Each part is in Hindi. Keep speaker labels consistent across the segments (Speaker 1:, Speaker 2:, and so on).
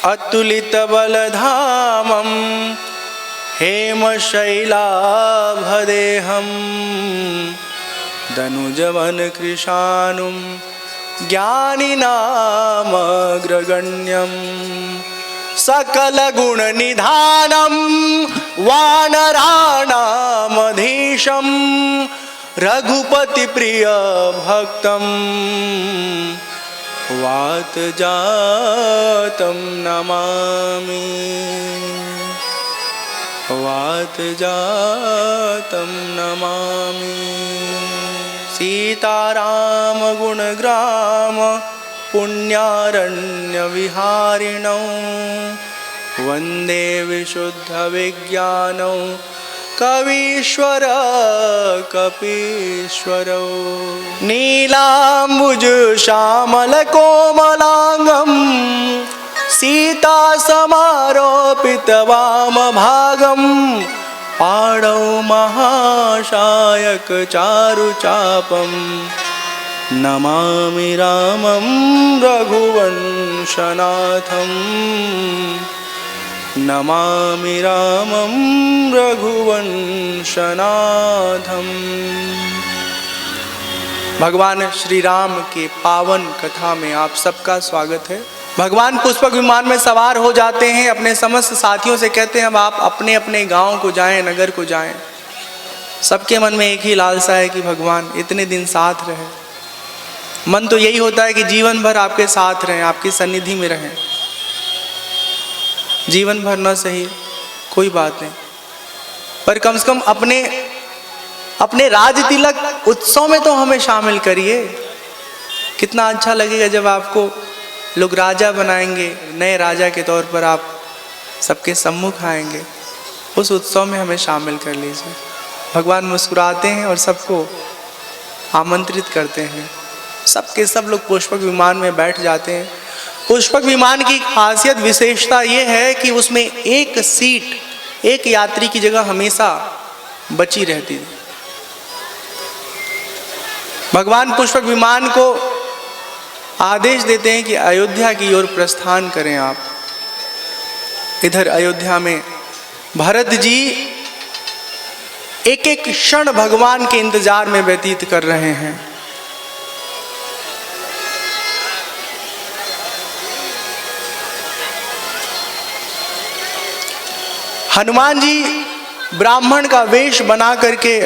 Speaker 1: अतुलितबलधामं हेमशैलाभदेहं दनुजवनकृशानुं ज्ञानिनामग्रगण्यं सकलगुणनिधानं वानराणामधीशं रघुपतिप्रियभक्तं वातजातं नमामि वातजातं नमामि। सीताराम गुणग्राम पुण्यारण्यविहारिणौ वन्दे विशुद्धविज्ञानौ कवीश्वर कपीश्वरौ। नीलाम्बुजश्यामलकोमलाङ्गं सीतासमारोपितवामभागं पाणौ महाशायकचारुचापं नमामि रामं रघुवंशनाथं नमामि रामं रघुवंशनाथं। भगवान श्री राम के पावन कथा में आप सबका स्वागत है। भगवान पुष्पक विमान में सवार हो जाते हैं, अपने समस्त साथियों से कहते हैं अब आप अपने अपने गांव को जाएं, नगर को जाएं। सबके मन में एक ही लालसा है कि भगवान इतने दिन साथ रहे। मन तो यही होता है कि जीवन भर आपके साथ रहें, आपकी सन्निधि में रहें। जीवन भर न सही कोई बात नहीं, पर कम से कम अपने राज तिलक उत्सव में तो हमें शामिल करिए। कितना अच्छा लगेगा जब आपको लोग राजा बनाएंगे, नए राजा के तौर पर आप सबके सम्मुख आएंगे। उस उत्सव में हमें शामिल कर लीजिए। भगवान मुस्कुराते हैं और सबको आमंत्रित करते हैं। सबके सब लोग पुष्पक विमान में बैठ जाते हैं। पुष्पक विमान की खासियत विशेषता ये है कि उसमें एक सीट, एक यात्री की जगह हमेशा बची रहती है। भगवान पुष्पक विमान को आदेश देते हैं कि अयोध्या की ओर प्रस्थान करें आप। इधर अयोध्या में भरत जी एक एक क्षण भगवान के इंतजार में व्यतीत कर रहे हैं। हनुमान जी ब्राह्मण का वेश बना करके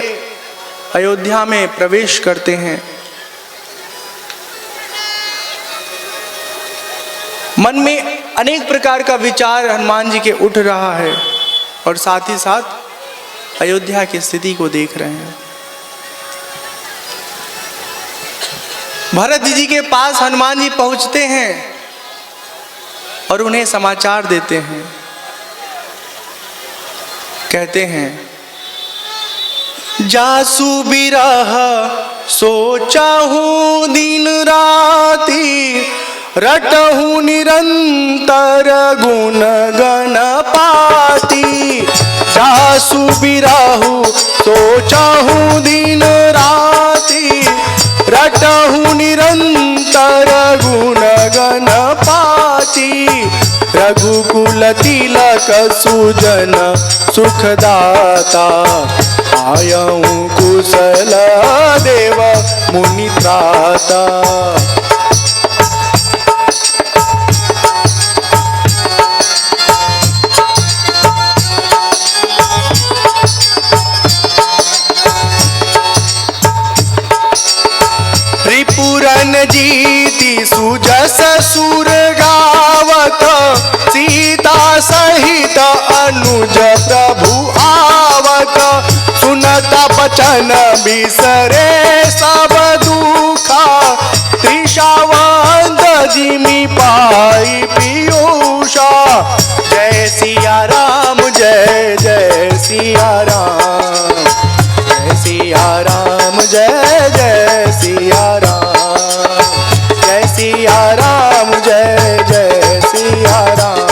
Speaker 1: अयोध्या में प्रवेश करते हैं। मन में अनेक प्रकार का विचार हनुमान जी के उठ रहा है और साथ ही साथ अयोध्या की स्थिति को देख रहे हैं। भरत जी के पास हनुमान जी पहुंचते हैं और उन्हें समाचार देते हैं। कहते हैं जासु बिरह सोचहूं दिन राति रटहूं निरंतर गुण गण पाती। जासु बिरहु सोचहूं दिन राति रटहूं निरंतर गुण गण पाती। रघुकुल तिलक सुजन सुखदाता आयऊं कुशल देव मुनि त्राता। रिपुरन जीति सुजस सुर गावत सीता सहित अनुज प्रभु आवत। सुनत बचन बिसरे सब दुखा त्रिषावंत जिमि पाई पीयूषा। जय सिया राम जय जय सिया राम जय सिया राम जय जय सिया राम जय सिया राम जय जय सिया राम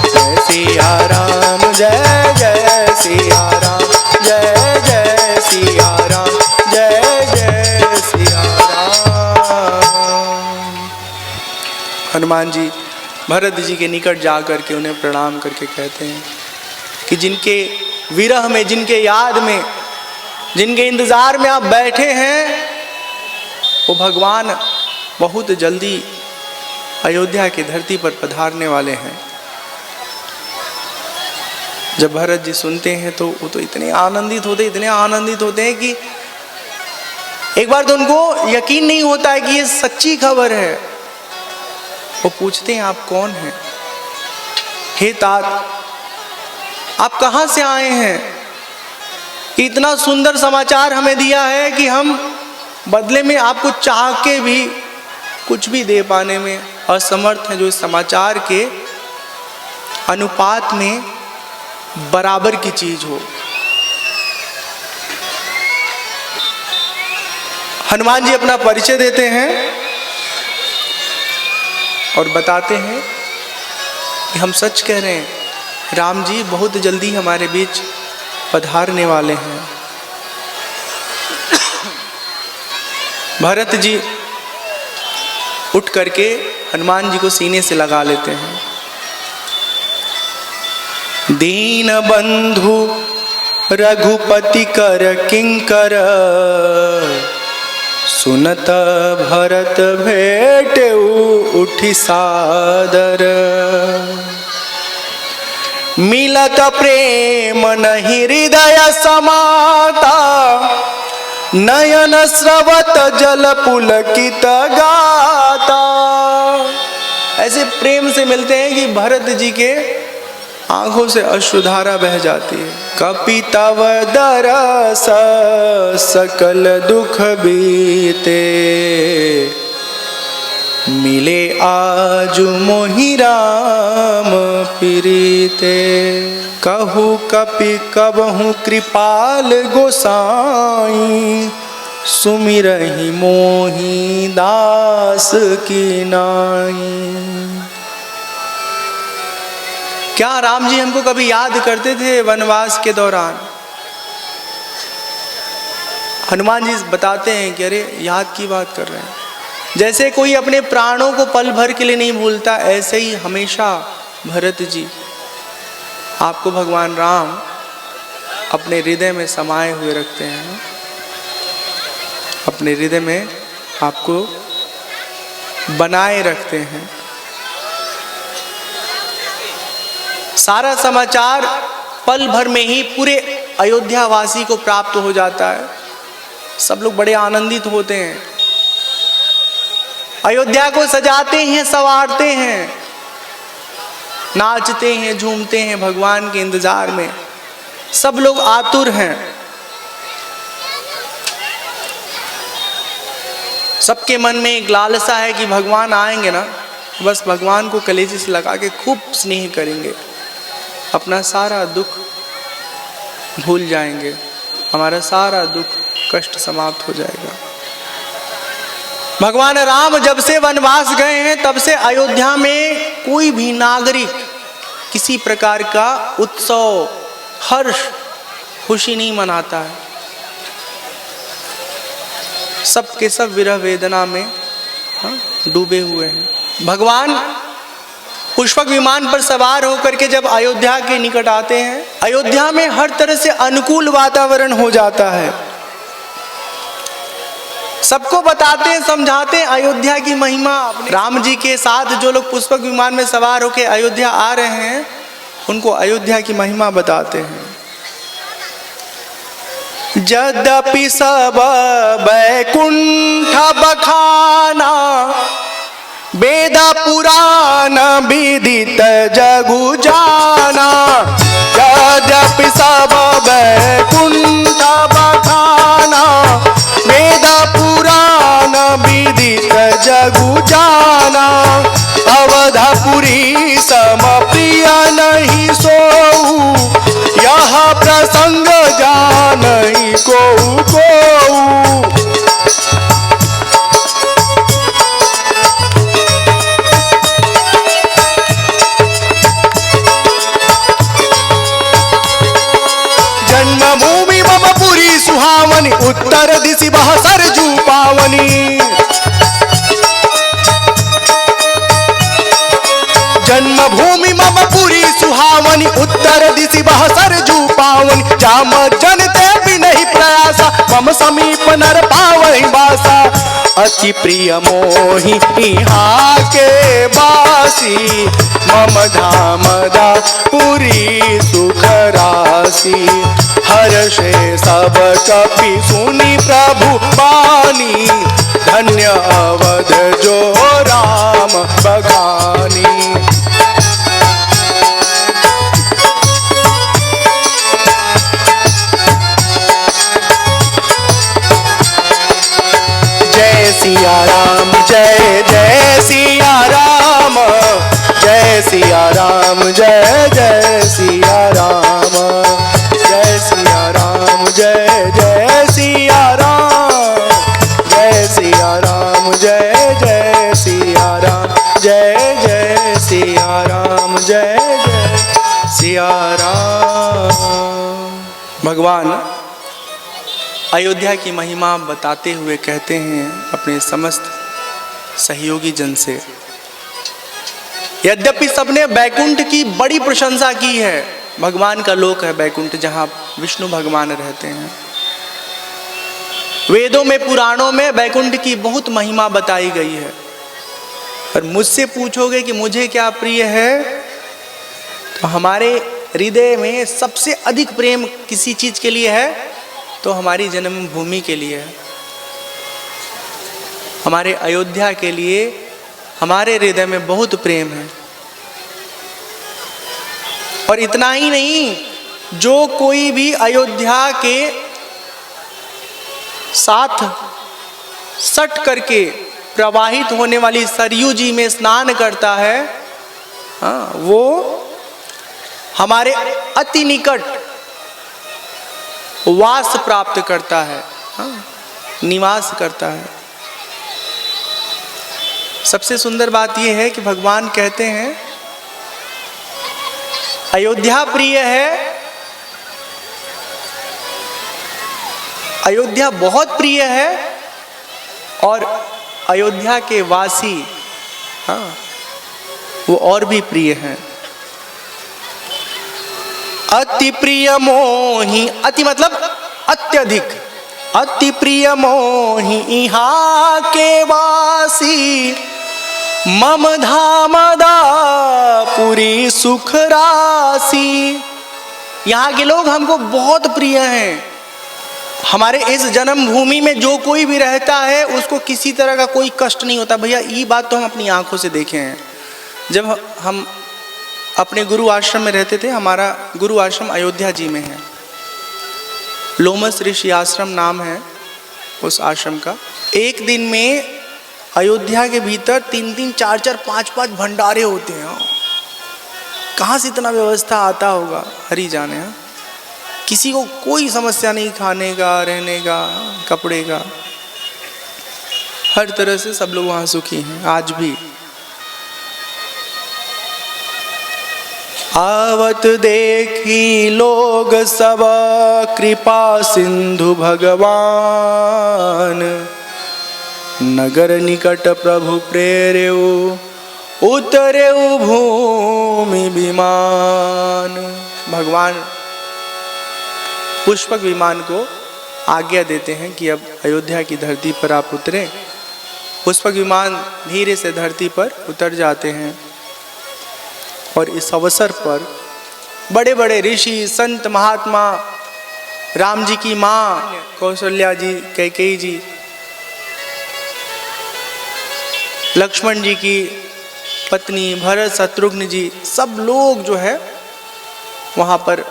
Speaker 1: जय सिया राम जय जय सिया राम जय जय सिया राम जय जय सिया राम। हनुमान जी भरत जी के निकट जा करके उन्हें प्रणाम करके कहते हैं कि जिनके विरह में, जिनके याद में, जिनके इंतजार में आप बैठे हैं, वो भगवान बहुत जल्दी अयोध्या की धरती पर पधारने वाले हैं। जब भरत जी सुनते हैं तो वो तो इतने आनंदित होते हैं कि एक बार तो उनको यकीन नहीं होता है कि ये सच्ची खबर है। वो पूछते हैं, आप कौन हैं? हे तात, आप कहां से आए हैं कि इतना सुंदर समाचार हमें दिया है कि हम बदले में आपको चाह के भी कुछ भी दे पाने में असमर्थ हैं, जो इस समाचार के अनुपात में बराबर की चीज हो। हनुमान जी अपना परिचय देते हैं और बताते हैं कि हम सच कह रहे हैं, राम जी बहुत जल्दी हमारे बीच पधारने वाले हैं। भरत जी उठ करके हनुमान जी को सीने से लगा लेते हैं। दीन बंधु रघुपति कर किंकर, सुनत भरत भेट उठि सादर। मिलत प्रेम नहीं हृदय समाता, नयन स्रवत जल पुलकित गाता। ऐसे प्रेम से मिलते हैं कि भरत जी के आंखों से अश्रुधारा बह जाती है। कपि तव दरस सकल दुख बीते, मिले आजु मोहि राम प्रीते। कहु कपि कबहु कृपाल गोसाई, सुमिरहि मोहि दास की नाई। क्या राम जी हमको कभी याद करते थे वनवास के दौरान? हनुमान जी बताते हैं कि अरे याद की बात कर रहे हैं। जैसे कोई अपने प्राणों को पल भर के लिए नहीं भूलता, ऐसे ही हमेशा भरत जी आपको भगवान राम अपने हृदय में समाये हुए रखते हैं, अपने हृदय में आपको बनाए रखते हैं। सारा समाचार पल भर में ही पूरे अयोध्या वासी को प्राप्त हो जाता है। सब लोग बड़े आनंदित होते हैं, अयोध्या को सजाते हैं, संवारते हैं, नाचते हैं, झूमते हैं, भगवान के इंतजार में सब लोग आतुर हैं। सबके मन में एक लालसा है कि भगवान आएंगे ना, बस भगवान को कलेजे से लगा के खूब स्नेह करेंगे, अपना सारा दुख भूल जाएंगे, हमारा सारा दुख कष्ट समाप्त हो जाएगा। भगवान राम जब से वनवास गए हैं तब से अयोध्या में कोई भी नागरिक किसी प्रकार का उत्सव, हर्ष, खुशी नहीं मनाता है। सब के सब विरह वेदना में डूबे हुए हैं। भगवान पुष्पक विमान पर सवार होकर के जब अयोध्या के निकट आते हैं, अयोध्या में हर तरह से अनुकूल वातावरण हो जाता है। सबको बताते हैं, समझाते हैं अयोध्या की महिमा। राम जी के साथ जो लोग पुष्पक विमान में सवार होकर अयोध्या आ रहे हैं, उनको अयोध्या की महिमा बताते हैं। यद्यपि सब बैकुंठ बखाना, वेद पुराण विदित जगु जाना। यद्यपि सब बैकुंठ बखाना, वेद पुराण विदित जगु जाना। अवधपुरी सम प्रिय नहीं सोऊ, यह प्रसंग जानहि कोऊ कोऊ। जन्मभूमि मम पुरी सुहावनी, उत्तर दिशि बह सरजू पावनी।
Speaker 2: जन्मभूमि मम पुरी सुहावनी, उत्तर दिशि बह सरजू पावनी, जाम जन ते भी नहीं प्रयासा, मम समीप नर पावहि बासा, अति प्रिय मोहि इहाँ के बासी, मम धाम दा पुरी सुख राशि, हर्षे सब कपि सुनि प्रभु बानी, धन्य अवध जो राम बखानी। जय सिया राम, जय जय सिया राम, जय सिया राम, जय जय सिया राम, जय सिया राम, जय जय सिया राम, जय सिया राम, जय जय सिया राम, जय जय सिया राम, जय जय सिया राम।
Speaker 1: भगवान अयोध्या की महिमा बताते हुए कहते हैं अपने समस्त सहयोगी जन से, यद्यपि सबने बैकुंठ की बड़ी प्रशंसा की है, भगवान का लोक है बैकुंठ जहाँ विष्णु भगवान रहते हैं, वेदों में पुराणों में बैकुंठ की बहुत महिमा बताई गई है, और मुझसे पूछोगे कि मुझे क्या प्रिय है, तो हमारे हृदय में सबसे अधिक प्रेम किसी चीज के लिए है तो हमारी जन्मभूमि के लिए है, हमारे अयोध्या के लिए हमारे हृदय में बहुत प्रेम है। और इतना ही नहीं, जो कोई भी अयोध्या के साथ सट करके प्रवाहित होने वाली सरयू जी में स्नान करता है, वो हमारे अति निकट वास प्राप्त करता है, निवास करता है। सबसे सुंदर बात यह है कि भगवान कहते हैं अयोध्या प्रिय है, अयोध्या बहुत प्रिय है, और अयोध्या के वासी वो और भी प्रिय हैं। अति प्रिय मोहि, अति मतलब अत्यधिक, अति प्रिय मोहि इहाँ के वासी, मम धाम दा पुरी सुख राशि। यहाँ के लोग हमको बहुत प्रिय हैं, हमारे इस जन्मभूमि में जो कोई भी रहता है उसको किसी तरह का कोई कष्ट नहीं होता। भैया ये बात तो हम अपनी आंखों से देखे हैं। जब हम अपने गुरु आश्रम में रहते थे, हमारा गुरु आश्रम अयोध्या जी में है, लोमस ऋषि आश्रम नाम है उस आश्रम का। एक दिन में अयोध्या के भीतर 3-3, 4-4, 5-5 भंडारे होते हैं। कहाँ से इतना व्यवस्था आता होगा, हरि जाने। हाँ, किसी को कोई समस्या नहीं, खाने का, रहने का, कपड़े का, हर तरह से सब लोग वहाँ सुखी हैं आज भी। आवत देखी लोग सब कृपा सिंधु भगवान, नगर निकट प्रभु प्रेरेऊ, उतरेऊ भूमि विमान। भगवान पुष्पक विमान को आज्ञा देते हैं कि अब अयोध्या की धरती पर आप उतरें। पुष्पक विमान धीरे से धरती पर उतर जाते हैं, और इस अवसर पर बड़े बड़े ऋषि, संत, महात्मा, राम जी की माँ कौशल्या जी, कैकेयी जी, लक्ष्मण जी की पत्नी, भरत, शत्रुघ्न जी, सब लोग जो है वहाँ पर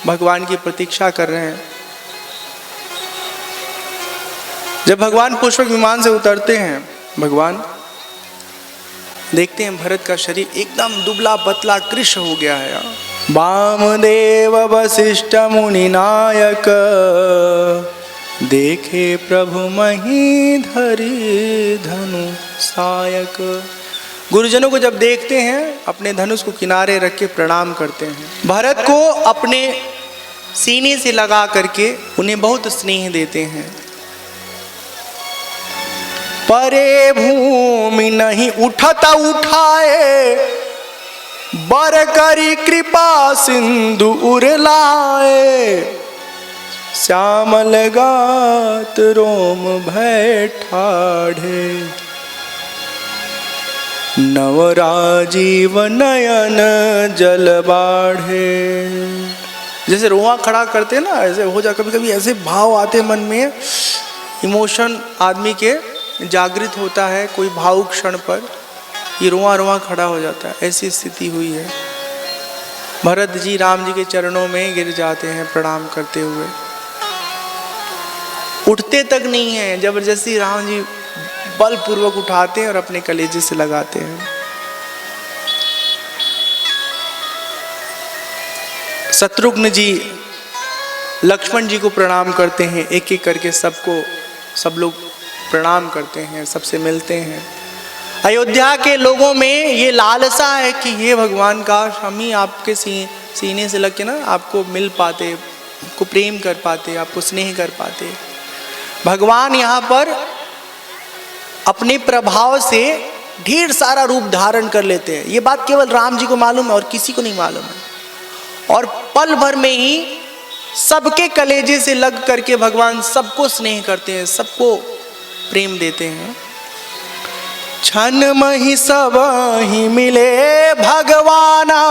Speaker 1: भगवान की प्रतीक्षा कर रहे हैं। जब भगवान पुष्पक विमान से उतरते हैं, भगवान देखते हैं भरत का शरीर एकदम दुबला पतला कृश हो गया है। वामदेव वशिष्ठ मुनि नायक, देखे प्रभु मही धरि धनु सायक। गुरुजनों को जब देखते हैं, अपने धनुष को किनारे रख के प्रणाम करते हैं। भरत को अपने सीने से लगा करके उन्हें बहुत स्नेह देते हैं। परे भूमि नहीं उठता उठाए,
Speaker 2: बर करी कृपा सिंधु उरलाए, श्यामल गात रोम भय ठाढ़े, नवराजीव नयन जल बाढ़े। जैसे रोआ खड़ा करते हैं ना, ऐसे हो जा, कभी कभी ऐसे भाव आते हैं मन में, इमोशन आदमी के जागृत होता है कोई भावुक क्षण पर, ये रोआ रोआ खड़ा हो जाता है। ऐसी स्थिति हुई है। भरत जी राम जी के चरणों में गिर जाते हैं प्रणाम करते हुए, उठते तक नहीं है, जबरदस्ती राम जी बलपूर्वक उठाते हैं और अपने कलेजे से लगाते हैं। शत्रुघ्न जी लक्ष्मण जी को प्रणाम करते हैं, एक एक करके सब लोग प्रणाम करते हैं, सबसे मिलते हैं। अयोध्या के लोगों में ये लालसा है कि ये भगवान काश हम ही आपके सीने से लग के ना आपको मिल पाते, आपको प्रेम कर पाते, आपको स्नेह कर पाते। भगवान यहाँ पर अपने प्रभाव से ढेर सारा रूप धारण कर लेते हैं। ये बात केवल राम जी को मालूम है और किसी को नहीं मालूम है। और पल भर में ही सबके कलेजे से लग करके भगवान सबको स्नेह करते हैं, सबको प्रेम देते हैं। छन मही सब ही मिले भगवाना,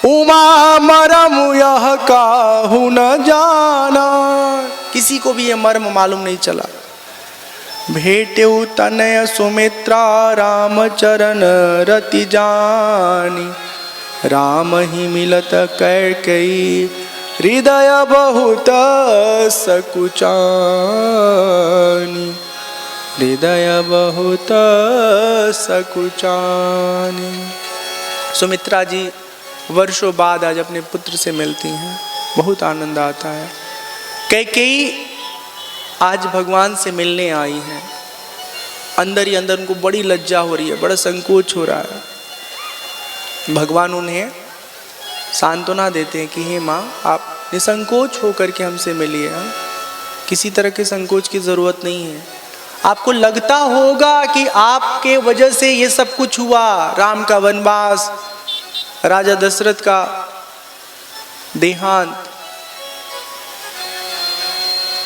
Speaker 2: उमा मरम यह काहू न जाना। किसी को भी ये मर्म मालूम नहीं चला। भेटेउ तनय सुमित्रा राम चरण रति जानी, राम ही मिलत कैकेयी हृदय बहुत सकुचानी, हृदय बहुत सकुचानी। सुमित्रा जी वर्षों बाद आज अपने पुत्र से मिलती हैं, बहुत आनंद आता है। कैकेयी आज भगवान से मिलने आई हैं, अंदर ही अंदर उनको बड़ी लज्जा हो रही है, बड़ा संकोच हो रहा है। भगवान उन्हें सांत्वना देते हैं कि हे माँ, आप निसंकोच होकर के हमसे मिलिए, किसी तरह के संकोच की ज़रूरत नहीं है। आपको लगता होगा कि आपके वजह से ये सब कुछ हुआ, राम का वनवास, राजा दशरथ का देहांत,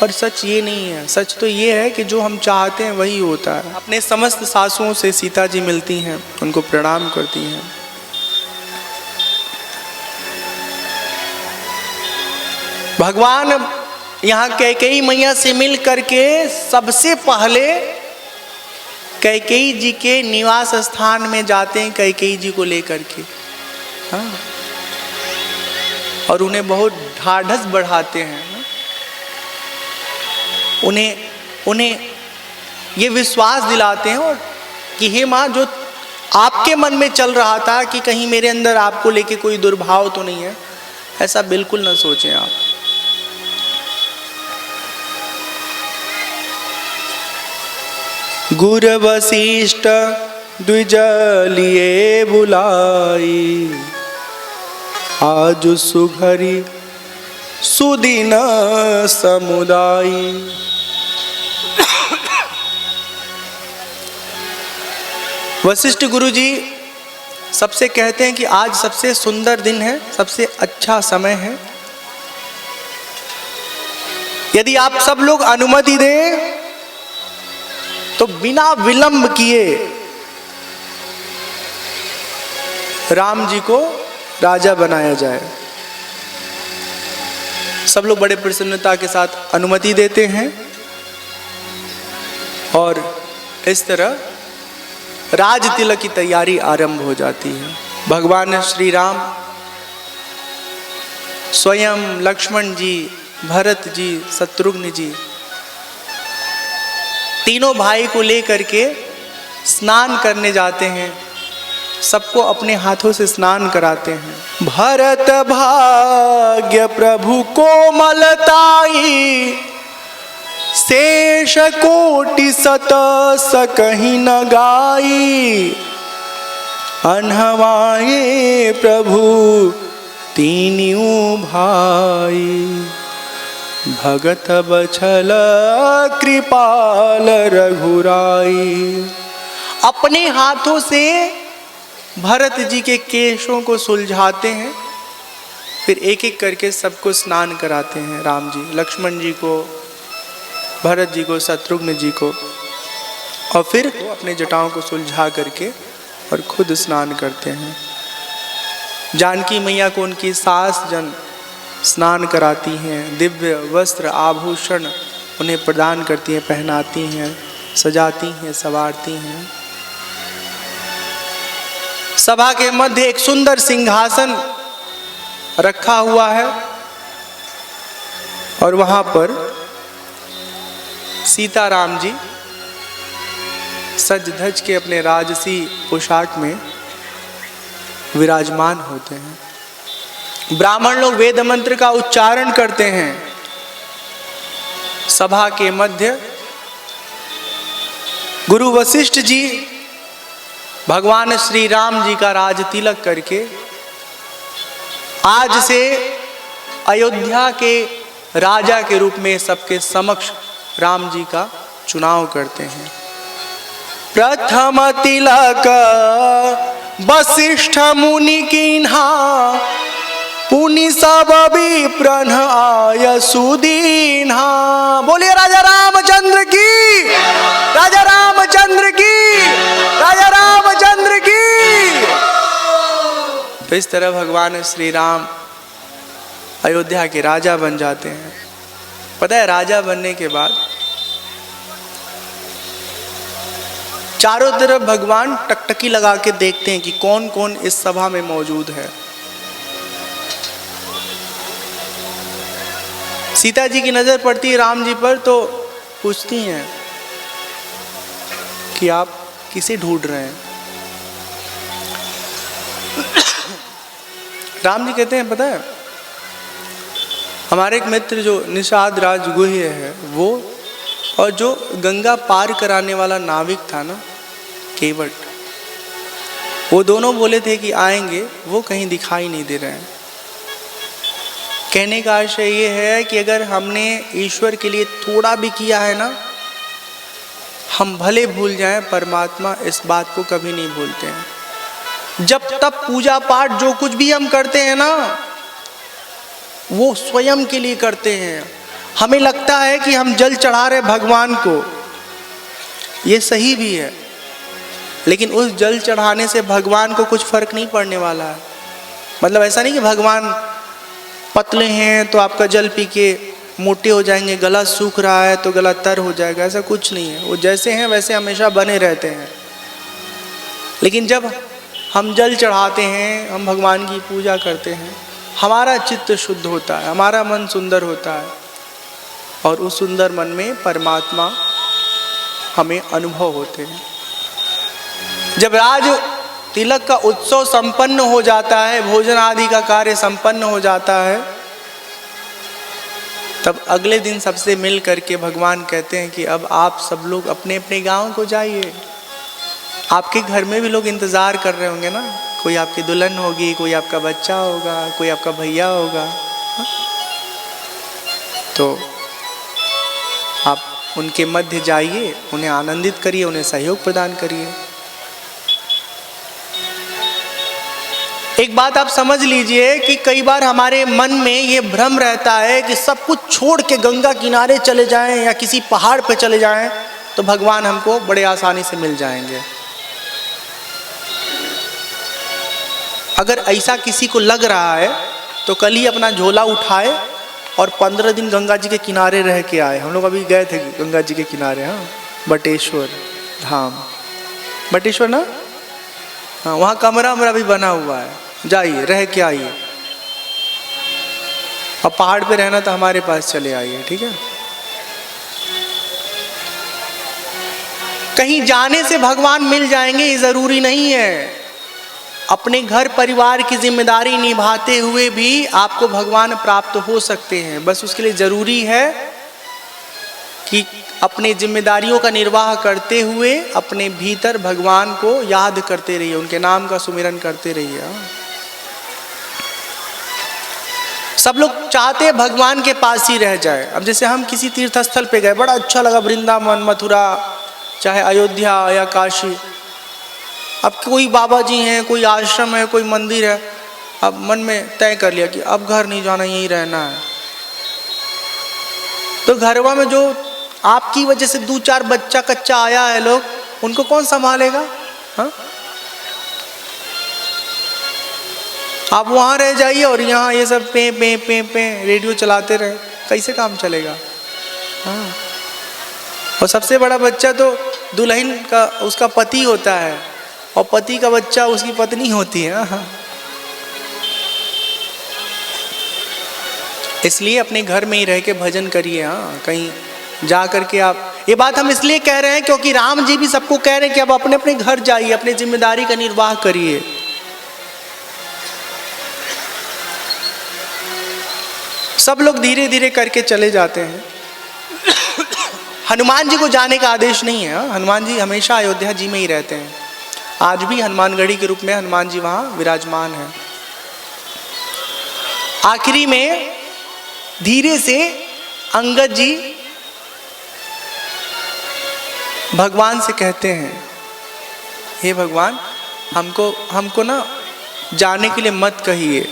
Speaker 2: पर सच ये नहीं है। सच तो ये है कि जो हम चाहते हैं वही होता है। अपने समस्त सासुओं से सीता जी मिलती हैं, उनको प्रणाम करती हैं। भगवान यहाँ कैकेयी मैया से मिल करके सबसे पहले कैकेयी जी के निवास स्थान में जाते हैं, कैकेयी जी को लेकर के, हाँ, और उन्हें बहुत ढाढ़स बढ़ाते हैं। उन्हें ये विश्वास दिलाते हैं और कि हे माँ, जो आपके मन में चल रहा था कि कहीं मेरे अंदर आपको लेके कोई दुर्भाव तो नहीं है, ऐसा बिल्कुल न सोचें आप। गुर वशिष्ठ द्विज लिए बुलाई, आज सुघरी सुदिन समुदाई। वशिष्ठ गुरु जी सबसे कहते हैं कि आज सबसे सुंदर दिन है, सबसे अच्छा समय है। यदि आप सब लोग अनुमति दें तो बिना विलंब किए राम जी को राजा बनाया जाए। सब लोग बड़े प्रसन्नता के साथ अनुमति देते हैं और इस तरह राज तिलक की तैयारी आरंभ हो जाती है। भगवान श्री राम स्वयं, लक्ष्मण जी, भरत जी, शत्रुघ्न जी, तीनों भाई को लेकर के स्नान करने जाते हैं, सबको अपने हाथों से स्नान कराते हैं। भरत भाग्य प्रभु कोमलताई, शेष कोटि सत सकहि न गाई, अनहवाए प्रभु तीनियों भाई, भगत बछल कृपाल रघुराई। अपने हाथों से
Speaker 1: भरत जी के केशों को सुलझाते हैं, फिर एक एक करके सबको स्नान कराते हैं। राम जी लक्ष्मण जी को, भरत जी को, शत्रुघ्न जी को, और फिर अपने जटाओं को सुलझा करके और खुद स्नान करते हैं। जानकी मैया को उनकी सास जन स्नान कराती हैं, दिव्य वस्त्र आभूषण उन्हें प्रदान करती हैं, पहनाती हैं, सजाती हैं, संवारती हैं। सभा के मध्य एक सुंदर सिंहासन रखा हुआ है और वहां पर सीताराम जी सज धज के अपने राजसी पोशाक में विराजमान होते हैं। ब्राह्मण लोग वेद मंत्र का उच्चारण करते हैं। सभा के मध्य गुरु वशिष्ठ जी भगवान श्री राम जी का राज तिलक करके आज से अयोध्या के राजा के रूप में सबके समक्ष राम जी का चुनाव करते हैं। प्रथम तिलक वशिष्ठ मुनि कीन्हा, पुनि सब विप्रन आय सुदीन्हा। बोलिए राजा रामचंद्र की, राजा रामचंद्र की, राजा रामचंद्र की। तो इस तरह भगवान श्री राम अयोध्या के राजा बन जाते हैं। पता है, राजा बनने के बाद चारों तरफ भगवान टकटकी लगा के देखते हैं कि कौन कौन इस सभा में मौजूद है। सीता जी की नजर पड़ती है राम जी पर, तो पूछती हैं कि आप किसे ढूंढ रहे हैं। राम जी कहते हैं, पता है, हमारे एक मित्र जो निषाद राज गुह्य है वो, और जो गंगा पार कराने वाला नाविक था ना केवट, वो दोनों बोले थे कि आएंगे, वो कहीं दिखाई नहीं दे रहे हैं। कहने का आशय ये है कि अगर हमने ईश्वर के लिए थोड़ा भी किया है ना, हम भले भूल जाएं, परमात्मा इस बात को कभी नहीं भूलते हैं। जब तब पूजा पाठ जो कुछ भी हम करते हैं ना, वो स्वयं के लिए करते हैं। हमें लगता है कि हम जल चढ़ा रहे भगवान को, ये सही भी है, लेकिन उस जल चढ़ाने से भगवान को कुछ फर्क नहीं पड़ने वाला है। मतलब ऐसा नहीं कि भगवान पतले हैं तो आपका जल पी के मोटे हो जाएंगे, गला सूख रहा है तो गला तर हो जाएगा, ऐसा कुछ नहीं है। वो जैसे हैं वैसे हमेशा बने रहते हैं। लेकिन जब हम जल चढ़ाते हैं, हम भगवान की पूजा करते हैं, हमारा चित्त शुद्ध होता है, हमारा मन सुंदर होता है, और उस सुंदर मन में परमात्मा हमें अनुभव होते हैं। जब राज तिलक का उत्सव संपन्न हो जाता है, भोजन आदि का कार्य संपन्न हो जाता है, तब अगले दिन सबसे मिल करके भगवान कहते हैं कि अब आप सब लोग अपने अपने गांव को जाइए। आपके घर में भी लोग इंतजार कर रहे होंगे ना, कोई आपकी दुल्हन होगी, कोई आपका बच्चा होगा, कोई आपका भैया होगा। तो आप उनके मध्य जाइए, उन्हें आनंदित करिए, उन्हें सहयोग प्रदान करिए। एक बात आप समझ लीजिए कि कई बार हमारे मन में ये भ्रम रहता है कि सब कुछ छोड़ के गंगा किनारे चले जाएं या किसी पहाड़ पे चले जाएं तो भगवान हमको बड़े आसानी से मिल जाएंगे। अगर ऐसा किसी को लग रहा है तो कल ही अपना झोला उठाए और 15 दिन गंगा जी के किनारे रह के आए। हम लोग अभी गए थे गंगा जी के किनारे, हाँ, बटेश्वर धाम, बटेश्वर ना, हाँ, वहाँ कमरा वमरा भी बना हुआ है, जाइए रह के आइए। अब पहाड़ पे रहना तो हमारे पास चले आइए, ठीक है। कहीं जाने से भगवान मिल जाएंगे ये जरूरी नहीं है। अपने घर परिवार की जिम्मेदारी निभाते हुए भी आपको भगवान प्राप्त हो सकते हैं। बस उसके लिए जरूरी है कि अपने जिम्मेदारियों का निर्वाह करते हुए अपने भीतर भगवान को याद करते रहिए, उनके नाम का सुमिरन करते रहिए। सब लोग चाहते हैं भगवान के पास ही रह जाए। अब जैसे हम किसी तीर्थ स्थल पे गए, बड़ा अच्छा लगा, वृंदावन, मथुरा, चाहे अयोध्या या काशी, अब कोई बाबा जी हैं, कोई आश्रम है, कोई मंदिर है, अब मन में तय कर लिया कि अब घर नहीं जाना, यहीं रहना है। तो घरवा में जो आपकी वजह से 2-4 बच्चा कच्चा आया है लोग, उनको कौन संभालेगा? हाँ, आप वहां रह जाइए और यहाँ ये सब पे पे पे पे रेडियो चलाते रहे, कैसे काम चलेगा? हाँ, और सबसे बड़ा बच्चा तो दुल्हन का उसका पति होता है, और पति का बच्चा उसकी पत्नी होती है। हाँ, इसलिए अपने घर में ही रह के भजन करिए। हाँ, कहीं जा करके आप, ये बात हम इसलिए कह रहे हैं क्योंकि राम जी भी सबको कह रहे हैं कि आप अपने अपने घर जाइए, अपनी जिम्मेदारी का निर्वाह करिए। सब लोग धीरे धीरे करके चले जाते हैं। हनुमान जी को जाने का आदेश नहीं है। हनुमान जी हमेशा अयोध्या जी में ही रहते हैं। आज भी हनुमानगढ़ी के रूप में हनुमान जी वहां विराजमान है। आखिरी में धीरे से अंगद जी भगवान से कहते हैं, हे भगवान, हमको ना जाने के लिए मत कहिए,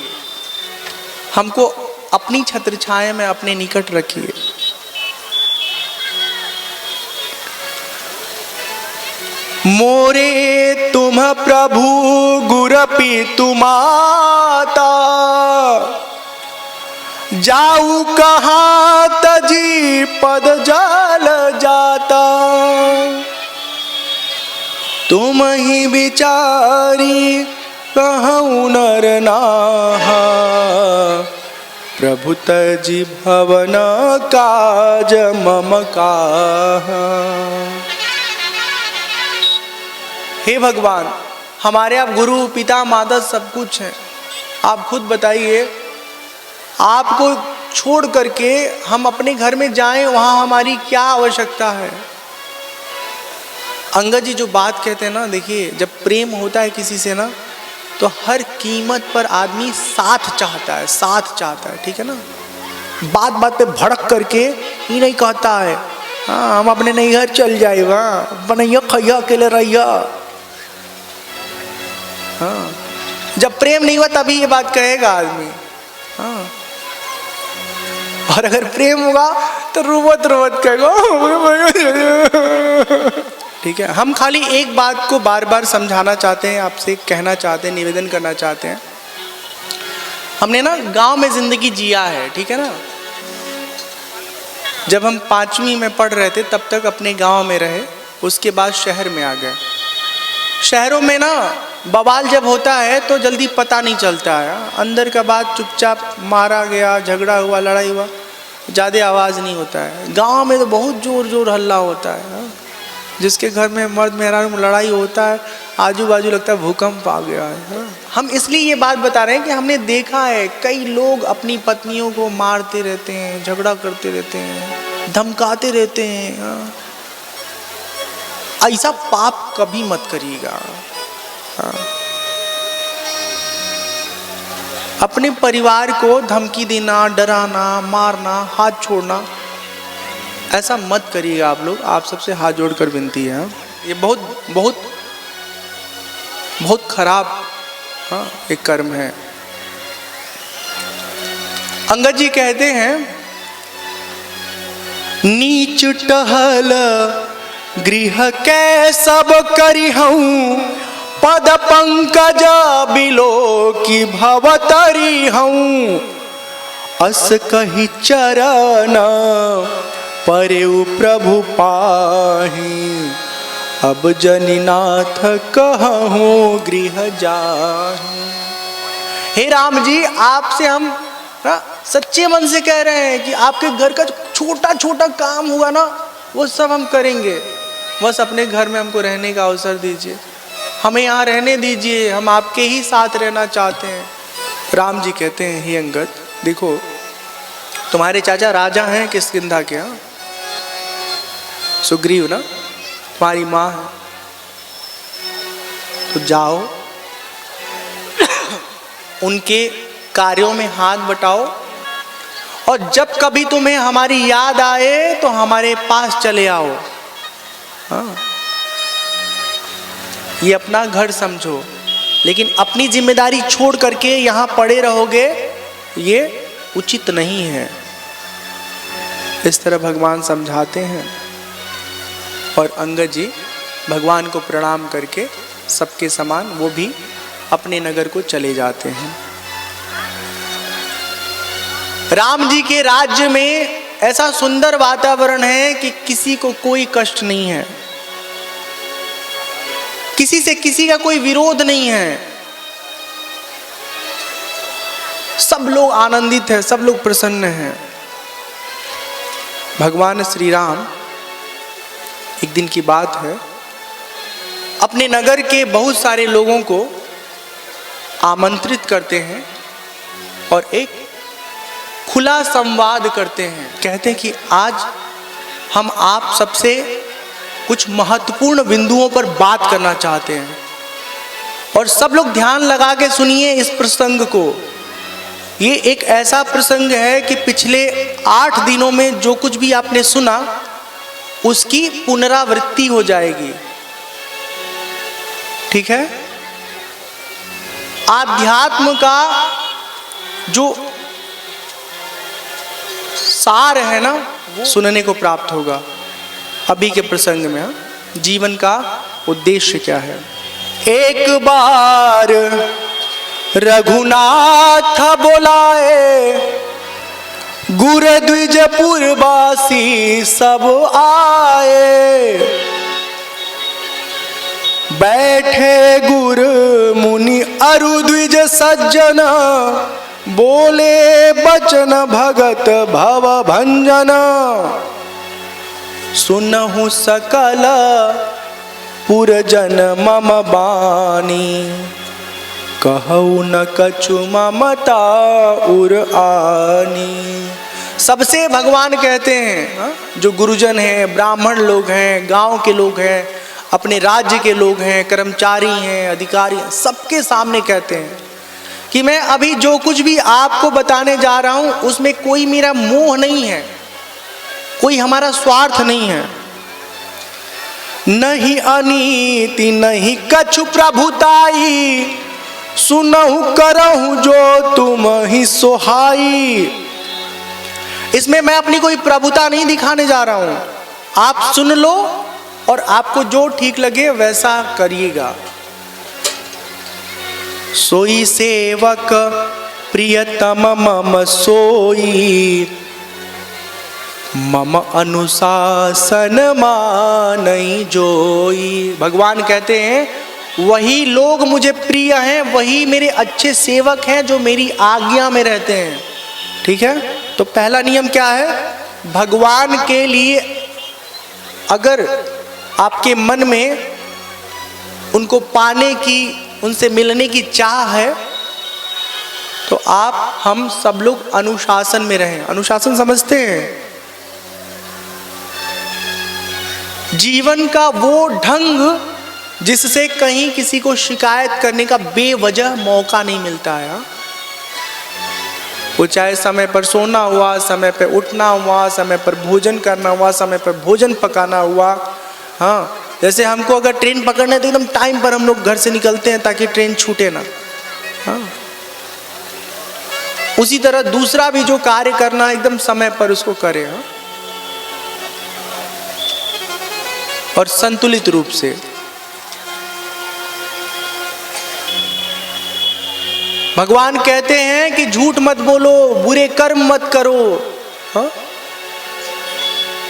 Speaker 1: हमको अपनी छत्र छाया में अपने निकट रखिए। मोरे तुम प्रभु गुरपी तुमाता, जाऊ कहाँ तजी पद जल जाता। तुम ही विचारी कहूँ नर नाहा, प्रभु तजी भवन काज मम काहा। हे भगवान, हमारे आप गुरु पिता माता सब कुछ हैं, आप खुद बताइए, आपको छोड़ करके हम अपने घर में जाएं, वहाँ हमारी क्या आवश्यकता है? अंगद जी जो बात कहते हैं ना, देखिए, जब प्रेम होता है किसी से ना, तो हर कीमत पर आदमी साथ चाहता है, साथ चाहता है, ठीक है ना। बात बात पे भड़क करके ही नहीं कहता है, हाँ हम अपने नैहर चल जाए, वहाँ बनैया खैया अकेले रहिया। हाँ, जब प्रेम नहीं हुआ तभी ये बात कहेगा आदमी। हाँ, और अगर प्रेम होगा तो रुवत रुवत कहेगा। ठीक है, हम खाली एक बात को बार बार समझाना चाहते हैं, आपसे कहना चाहते हैं, निवेदन करना चाहते हैं। हमने ना गांव में जिंदगी जिया है, ठीक है ना। जब हम 5वीं में पढ़ रहे थे तब तक अपने गांव में रहे, उसके बाद शहर में आ गए। शहरों में ना बवाल जब होता है तो जल्दी पता नहीं चलता है, अंदर का बात चुपचाप मारा गया, झगड़ा हुआ, लड़ाई हुआ, ज़्यादा आवाज़ नहीं होता है। गांव में तो बहुत जोर जोर हल्ला होता है। जिसके घर में मर्द मेहरारू में लड़ाई होता है, आजू बाजू लगता है भूकंप आ गया है। हम इसलिए ये बात बता रहे हैं कि हमने देखा है कई लोग अपनी पत्नियों को मारते रहते हैं, झगड़ा करते रहते हैं, धमकाते रहते हैं। ऐसा पाप कभी मत करिएगा। अपने परिवार को धमकी देना, डराना, मारना, हाथ छोड़ना, ऐसा मत करिएगा आप लोग। आप सबसे हाथ जोड़कर विनती है, ये बहुत बहुत बहुत खराब एक कर्म है। अंगद जी कहते हैं, नीच टहल गृह के सब करी हूँ, पद पंकज बिलो की भवतरी हूँ। अस कही चरण परेउ प्रभु पाही, अब जनिनाथ कहूँ गृह जाहि। हे राम जी, आपसे हम सच्चे मन से कह रहे हैं कि आपके घर का छोटा छोटा काम हुआ ना, वो सब हम करेंगे। बस अपने घर में हमको रहने का अवसर दीजिए, हमें यहाँ रहने दीजिए, हम आपके ही साथ रहना चाहते हैं। राम जी कहते हैं, हे अंगद, देखो तुम्हारे चाचा राजा हैं किष्किंधा के, हाँ सुग्रीव ना, तुम्हारी माँ है, तो जाओ उनके कार्यों में हाथ बटाओ, और जब कभी तुम्हें हमारी याद आए तो हमारे पास चले आओ। हाँ, ये अपना घर समझो, लेकिन अपनी जिम्मेदारी छोड़ करके यहाँ पड़े रहोगे, ये उचित नहीं है। इस तरह भगवान समझाते हैं। और अंगद जी भगवान को प्रणाम करके सबके समान वो भी अपने नगर को चले जाते हैं। राम जी के राज्य में ऐसा सुंदर वातावरण है कि किसी को कोई कष्ट नहीं है, किसी से किसी का कोई विरोध नहीं है, सब लोग आनंदित हैं, सब लोग प्रसन्न हैं। भगवान श्री राम, एक दिन की बात है, अपने नगर के बहुत सारे लोगों को आमंत्रित करते हैं और एक खुला संवाद करते हैं। कहते हैं कि आज हम आप सबसे कुछ महत्वपूर्ण बिंदुओं पर बात करना चाहते हैं, और सब लोग ध्यान लगा के सुनिए इस प्रसंग को। ये एक ऐसा प्रसंग है कि पिछले 8 दिनों में जो कुछ भी आपने सुना उसकी पुनरावृत्ति हो जाएगी, ठीक है। आध्यात्म का जो सार है ना, सुनने को प्राप्त होगा अभी के प्रसंग में। हाँ? जीवन का उद्देश्य क्या है।
Speaker 2: एक बार रघुनाथ बोलाए, गुर द्विजपुरवासी सब आए। बैठे गुर मुनि अरु द्विज सज्जन, बोले बचन भगत भव भंजन। सुनहु सकल पुरजन मम बानी, कहु न कछु ममता उर आनी।
Speaker 1: सबसे भगवान कहते हैं, जो गुरुजन हैं, ब्राह्मण लोग हैं, गांव के लोग हैं, अपने राज्य के लोग हैं, कर्मचारी हैं, अधिकारी हैं, सबके सामने कहते हैं कि मैं अभी जो कुछ भी आपको बताने जा रहा हूं उसमें कोई मेरा मोह नहीं है, कोई हमारा स्वार्थ नहीं है।
Speaker 2: नहीं अनीति नहीं कछु प्रभुताई, सुनहु करहु जो तुम ही सोहाई।
Speaker 1: इसमें मैं अपनी कोई प्रभुता नहीं दिखाने जा रहा हूं, आप सुन लो और आपको जो ठीक लगे वैसा करिएगा।
Speaker 2: सोई सेवक प्रियतम मम सोई, मम अनुशासन मानई जोई।
Speaker 1: भगवान कहते हैं वही लोग मुझे प्रिय हैं, वही मेरे अच्छे सेवक हैं जो मेरी आज्ञा में रहते हैं, ठीक है। तो पहला नियम क्या है, भगवान के लिए अगर आपके मन में उनको पाने की, उनसे मिलने की चाह है तो आप हम सब लोग अनुशासन में रहें। अनुशासन समझते हैं, जीवन का वो ढंग जिससे कहीं किसी को शिकायत करने का बेवजह मौका नहीं मिलता है। वो चाहे समय पर सोना हुआ, समय पर उठना हुआ, समय पर भोजन करना हुआ, समय पर भोजन पकाना हुआ। हाँ, जैसे हमको अगर ट्रेन पकड़ना है तो एकदम टाइम पर हम लोग घर से निकलते हैं ताकि ट्रेन छूटे ना। हाँ, उसी तरह दूसरा भी जो कार्य करना एकदम समय पर उसको करे। हाँ? और संतुलित रूप से। भगवान कहते हैं कि झूठ मत बोलो, बुरे कर्म मत करो। हाँ?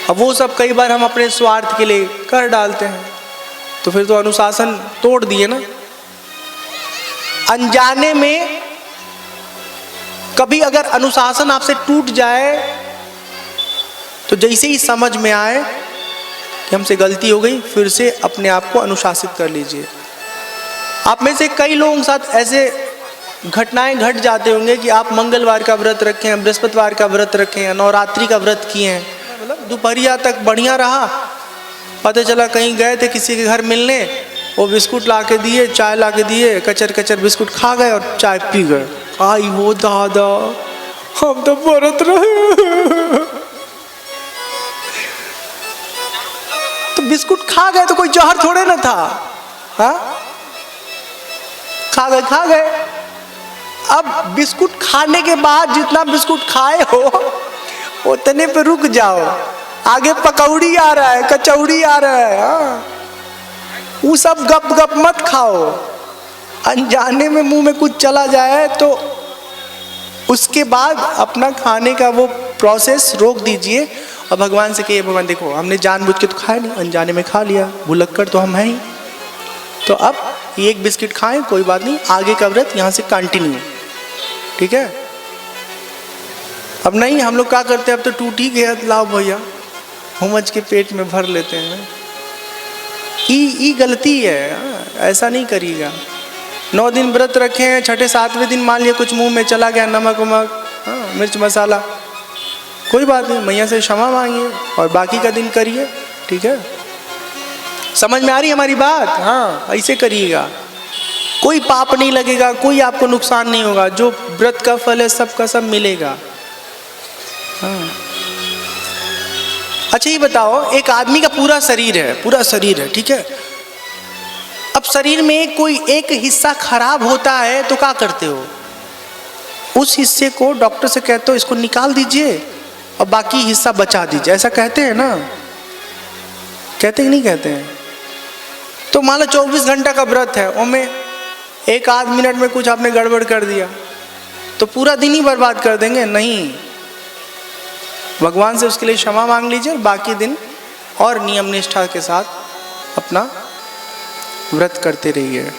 Speaker 1: अब वो सब कई बार हम अपने स्वार्थ के लिए कर डालते हैं, तो फिर तो अनुशासन तोड़ दिए ना। अनजाने में कभी अगर अनुशासन आपसे टूट जाए तो जैसे ही समझ में आए कि हमसे गलती हो गई, फिर से अपने आप को अनुशासित कर लीजिए। आप में से कई लोगों के साथ ऐसे घटनाएं घट जाते होंगे कि आप मंगलवार का व्रत रखे हैं, बृहस्पतिवार का व्रत रखे हैं, नवरात्रि का व्रत किए हैं, मतलब दोपहरिया तक बढ़िया रहा, पता चला कहीं गए थे किसी के घर मिलने, वो बिस्कुट ला के दिए, चाय ला के दिए, कचर कचर बिस्कुट खा गए और चाय पी गए। आई हो दादा, हम तो व्रत रहे। तो बिस्कुट खा गए तो कोई जहर थोड़े ना था। हाँ, खा गए। अब बिस्कुट खाने के बाद जितना बिस्कुट खाए हो उतने पे रुक जाओ, आगे पकौड़ी आ रहा है, कचौड़ी आ रहा है, हाँ, वो सब गप गप मत खाओ। अनजाने में मुंह में कुछ चला जाए तो उसके बाद अपना खाने का वो प्रोसेस रोक दीजिए और भगवान से कहिए, भगवान देखो हमने जानबूझ के तो खाया नहीं, अनजाने में खा लिया, भुलक्कड़ तो हम हैं ही, तो अब एक बिस्किट खाएं, कोई बात नहीं, आगे का व्रत यहाँ से कंटिन्यू, ठीक है। अब नहीं, हम लोग क्या करते हैं, अब तो टूट ही गया, लाओ भैया हुमच के पेट में भर लेते हैं। ये गलती है, ऐसा नहीं करिएगा। 9 दिन व्रत रखे हैं, छठे 7वें दिन मान लिया कुछ मुंह में चला गया, नमक वमक, हाँ, मिर्च मसाला, कोई बात नहीं, मैया से क्षमा मांगिए और बाकी का दिन करिए, ठीक है। समझ में आ रही हमारी बात? हाँ, ऐसे करिएगा, कोई पाप नहीं लगेगा, कोई आपको नुकसान नहीं होगा, जो व्रत का फल है सबका सब मिलेगा। हाँ। अच्छा ये बताओ, एक आदमी का पूरा शरीर है, ठीक है। अब शरीर में कोई एक हिस्सा खराब होता है तो क्या करते हो? उस हिस्से को डॉक्टर से कहते हो इसको निकाल दीजिए और बाकी हिस्सा बचा दीजिए, ऐसा कहते हैं ना? कहते कि नहीं कहते हैं? तो मान लो 24 घंटा का व्रत है, उनमें 1 आध मिनट में कुछ आपने गड़बड़ कर दिया तो पूरा दिन ही बर्बाद कर देंगे? नहीं, भगवान से उसके लिए क्षमा मांग लीजिए, बाकी दिन और नियम निष्ठा के साथ अपना व्रत करते रहिए।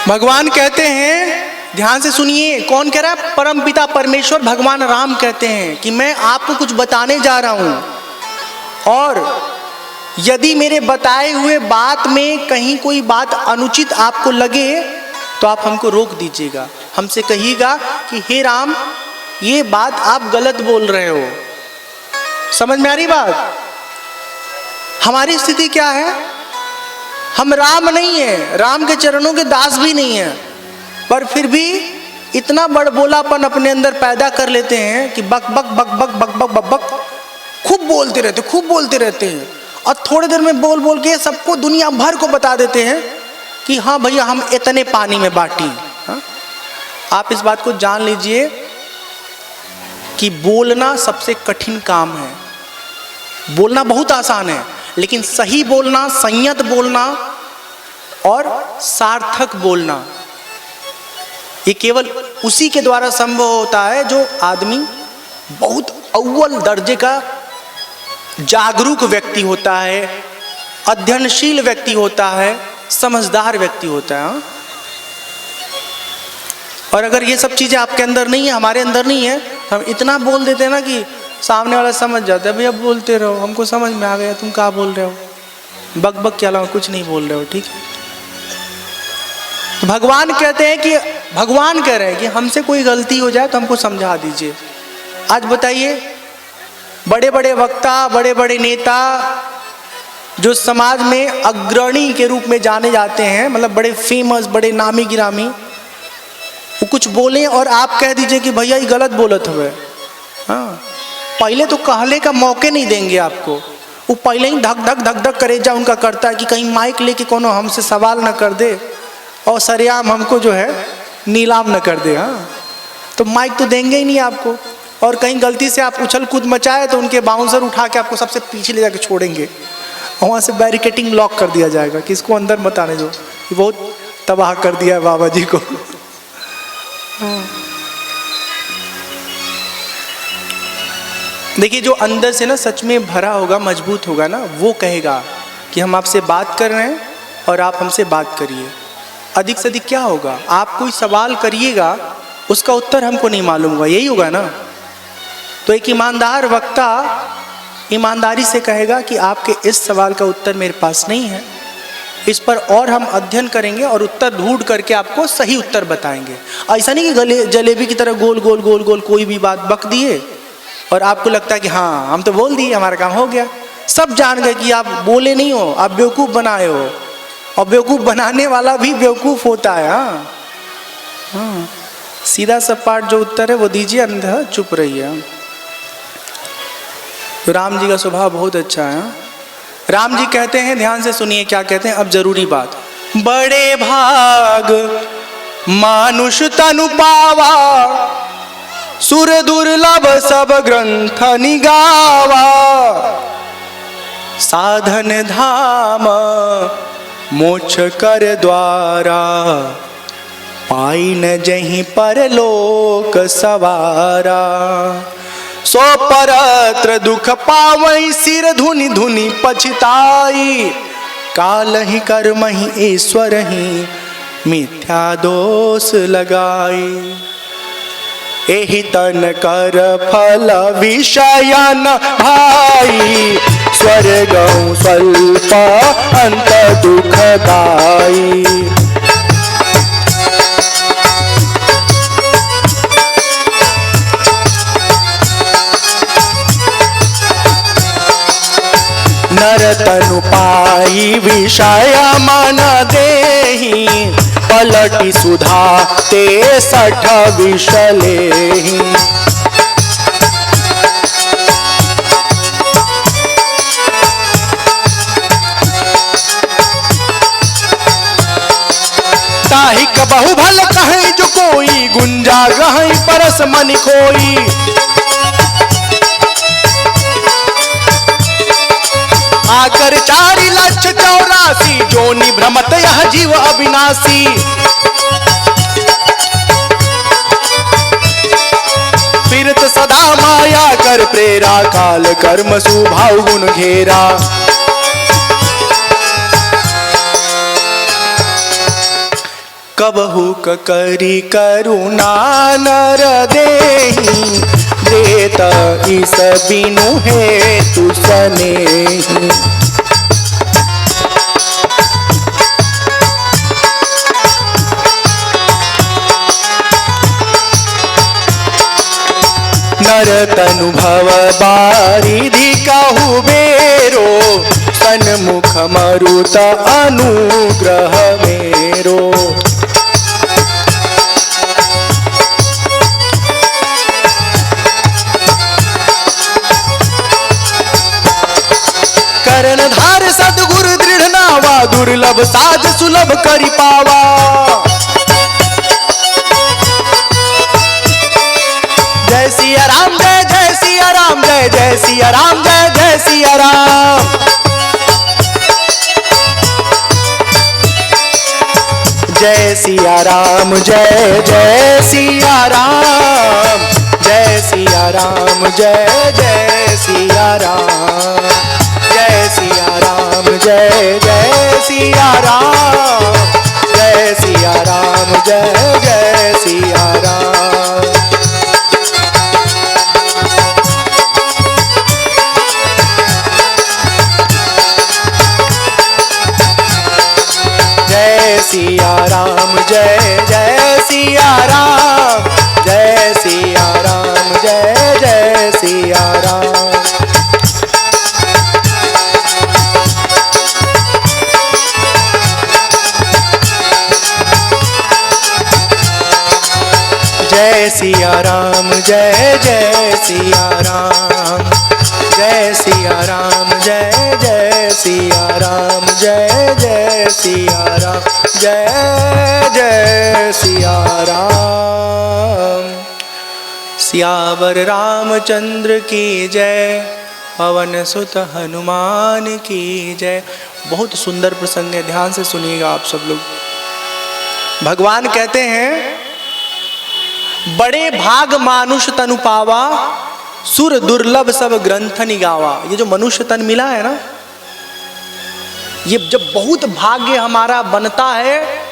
Speaker 1: भगवान कहते हैं, ध्यान से सुनिए, कौन कह रहा है? परम पिता परमेश्वर भगवान राम कहते हैं कि मैं आपको कुछ बताने जा रहा हूं और यदि मेरे बताए हुए बात में कहीं कोई बात अनुचित आपको लगे तो आप हमको रोक दीजिएगा, हमसे कहिएगा कि हे राम ये बात आप गलत बोल रहे हो। समझ में आ रही बात? हमारी स्थिति क्या है? हम राम नहीं है, राम के चरणों के दास भी नहीं है, पर फिर भी इतना बड़बोलापन अपने अंदर पैदा कर लेते हैं कि बक बक बक बक बक बक बक बक खूब बोलते रहते हैं और थोड़ी देर में बोल बोल के सबको दुनिया भर को बता देते हैं कि हाँ भैया हम इतने पानी में बाटी। हाँ? आप इस बात को जान लीजिए कि बोलना सबसे कठिन काम है। बोलना बहुत आसान है, लेकिन सही बोलना, संयत बोलना और सार्थक बोलना ये केवल उसी के द्वारा संभव होता है जो आदमी बहुत अव्वल दर्जे का जागरूक व्यक्ति होता है, अध्ययनशील व्यक्ति होता है, समझदार व्यक्ति होता है। और अगर ये सब चीज़ें आपके अंदर नहीं है, हमारे अंदर नहीं है, तो हम इतना बोल देते हैं ना कि सामने वाला समझ जाता है, भैया बोलते रहो, हमको समझ में आ गया, तुम क्या बोल रहे हो, बक बक क्या लो, कुछ नहीं बोल रहे हो, ठीक है। तो भगवान कहते हैं कि भगवान कह रहे हैं कि हमसे कोई गलती हो जाए तो हमको समझा दीजिए। आज बताइए, बड़े बड़े वक्ता, बड़े बड़े नेता जो समाज में अग्रणी के रूप में जाने जाते हैं, मतलब बड़े फेमस, बड़े नामी गिरामी, वो कुछ बोले और आप कह दीजिए कि भैया ये गलत बोलत हुए। हाँ, पहले तो कहले का मौके नहीं देंगे आपको, वो पहले ही धक धक धक धक करेजा उनका करता है कि कहीं माइक लेके कोनो हमसे सवाल न कर दे और सरेआम हमको जो है नीलाम न कर दे। हाँ, तो माइक तो देंगे ही नहीं आपको, और कहीं गलती से आप उछल कूद मचाए तो उनके बाउंसर उठा के आपको सबसे पीछे ले जाके छोड़ेंगे और वहाँ से बैरिकेटिंग लॉक कर दिया जाएगा कि इसको अंदर मत आने दो, ये बहुत तबाह कर दिया है बाबा जी को। देखिए, जो अंदर से ना सच में भरा होगा, मजबूत होगा ना, वो कहेगा कि हम आपसे बात कर रहे हैं और आप हमसे बात करिए। अधिक से अधिक क्या होगा, आप कोई सवाल करिएगा, उसका उत्तर हमको नहीं मालूम होगा, यही होगा ना। तो एक ईमानदार वक्ता ईमानदारी से कहेगा कि आपके इस सवाल का उत्तर मेरे पास नहीं है, इस पर और हम अध्ययन करेंगे और उत्तर ढूंढ करके आपको सही उत्तर बताएंगे। ऐसा नहीं कि जलेबी की तरह गोल गोल गोल गोल कोई भी बात बक दिए और आपको लगता है कि हाँ हम तो बोल दिए, हमारा काम हो गया। सब जान गए कि आप बोले नहीं हो, आप बेवकूफ़ बनाए हो, और बेवकूफ़ बनाने वाला भी बेवकूफ़ होता है। हाँ, सीधा सपाट जो उत्तर है वो दीजिए, अंधा चुप रहिए। तो राम जी का स्वभाव बहुत अच्छा है। राम जी कहते हैं, ध्यान से सुनिए क्या कहते हैं, अब जरूरी बात। बड़े भाग मानुष तनु पावा, सुर दुर्लभ सब ग्रंथ निगावा, साधन धाम मोक्ष कर द्वारा, पाई न जहीं परलोक सवारा, सो परत्र दुख पावई, सिर धुनि धुनि पछताई, काल ही कर्म ही ईश्वर ही मिथ्या दोष लगाई, एहि तन कर फल विषय न भाई, स्वर्ग स्वल्प अंत दुखदाई। नर तनु पाई विषय मन देहि, पलटी सुधा ते 60 विष लेहि, ताहि कबहु भल कहीं जो कोई, गुंजा गहीं परस मन खोई, आकर 4,84,000 जोनि भ्रमत यह जीव अविनाशी, फिरत सदा माया कर प्रेरा, काल कर्म सुभाव गुण घेरा, कबहु करी करुणा नर देहि, देत इस बिनु हेतु सनेहि, नर तनु भव बारिधि कहु बेरो, सन्मुख मरुत अनुग्रह मेरो, करण धार सद्गुरु दृढ़ नावा, दुर्लभ साध सुलभ करि पावा, जय सिया राम, जय जय सिया राम, जय जय सिया राम, जय जय सिया राम, जय सिया राम, जय जय सिया राम, जय सिया राम, जय जय सिया राम, जय सिया राम, जय जय सिया राम, जय सिया राम, जय जय सिया राम। जय सिया राम, जय जय सिया राम, जय सिया राम, जय जय सिया राम, जय सिया राम, जय जय सिया राम, जय सिया राम, जय जय सिया राम, जय जय सिया राम, जय जय सिया राम। सियावर रामचंद्र की जय, पवन सुत हनुमान की जय। बहुत सुंदर प्रसंग है, ध्यान से सुनिएगा आप सब लोग। भगवान कहते हैं, बड़े भाग मानुष तनु पावा, सुर दुर्लभ सब ग्रंथ निगावा। ये जो मनुष्य तन मिला है ना, ये जब बहुत भाग्य हमारा बनता है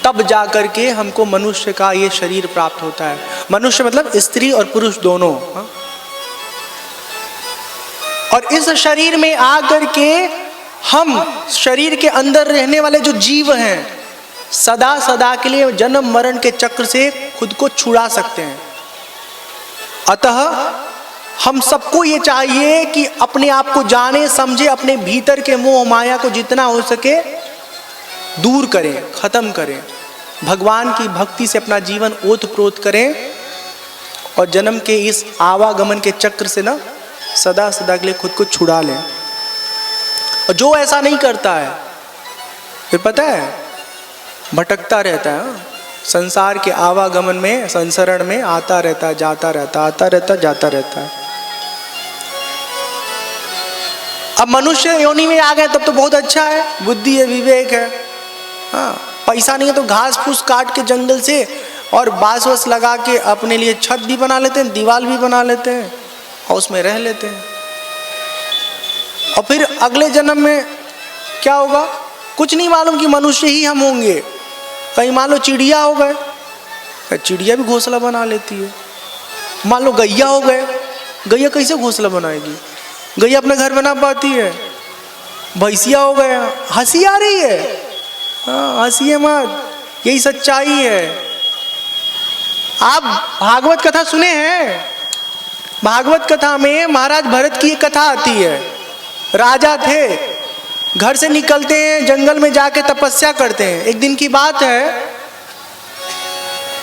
Speaker 1: तब जाकर के हमको मनुष्य का ये शरीर प्राप्त होता है। मनुष्य मतलब स्त्री और पुरुष दोनों। और इस शरीर में आकर के हम शरीर के अंदर रहने वाले जो जीव हैं, सदा सदा के लिए जन्म मरण के चक्र से खुद को छुड़ा सकते हैं। अतः हम सबको ये चाहिए कि अपने आप को जाने समझे, अपने भीतर के मोह माया को जितना हो सके दूर करें, खत्म करें, भगवान की भक्ति से अपना जीवन ओतप्रोत करें और जन्म के इस आवागमन के चक्र से ना सदा सदा के लिए खुद को छुड़ा लें। और जो ऐसा नहीं करता है फिर पता है भटकता रहता है, संसार के आवागमन में, संसरण में आता रहता है, जाता रहता, आता रहता, जाता रहता है। अब मनुष्य योनि में आ गए तब तो बहुत अच्छा है, बुद्धि है, विवेक है। हाँ, पैसा नहीं है तो घास फूस काट के जंगल से और बांस वास लगा के अपने लिए छत भी बना लेते हैं, दीवार भी बना लेते हैं और उसमें रह लेते हैं। और फिर अगले जन्म में क्या होगा कुछ नहीं मालूम कि मनुष्य ही हम होंगे। कहीं मान लो चिड़िया हो गए, चिड़िया भी घोंसला बना लेती है। मान लो गैया हो गए, गैया कैसे घोंसला बनाएगी, गैया अपना घर बना पाती है। भैंसिया हो गए, हंसी आ रही है, हाँ हंसिए मत, यही सच्चाई है। आप भागवत कथा सुने हैं? भागवत कथा में महाराज भरत की एक कथा आती है। राजा थे, घर से निकलते हैं, जंगल में जाके तपस्या करते हैं। एक दिन की बात है,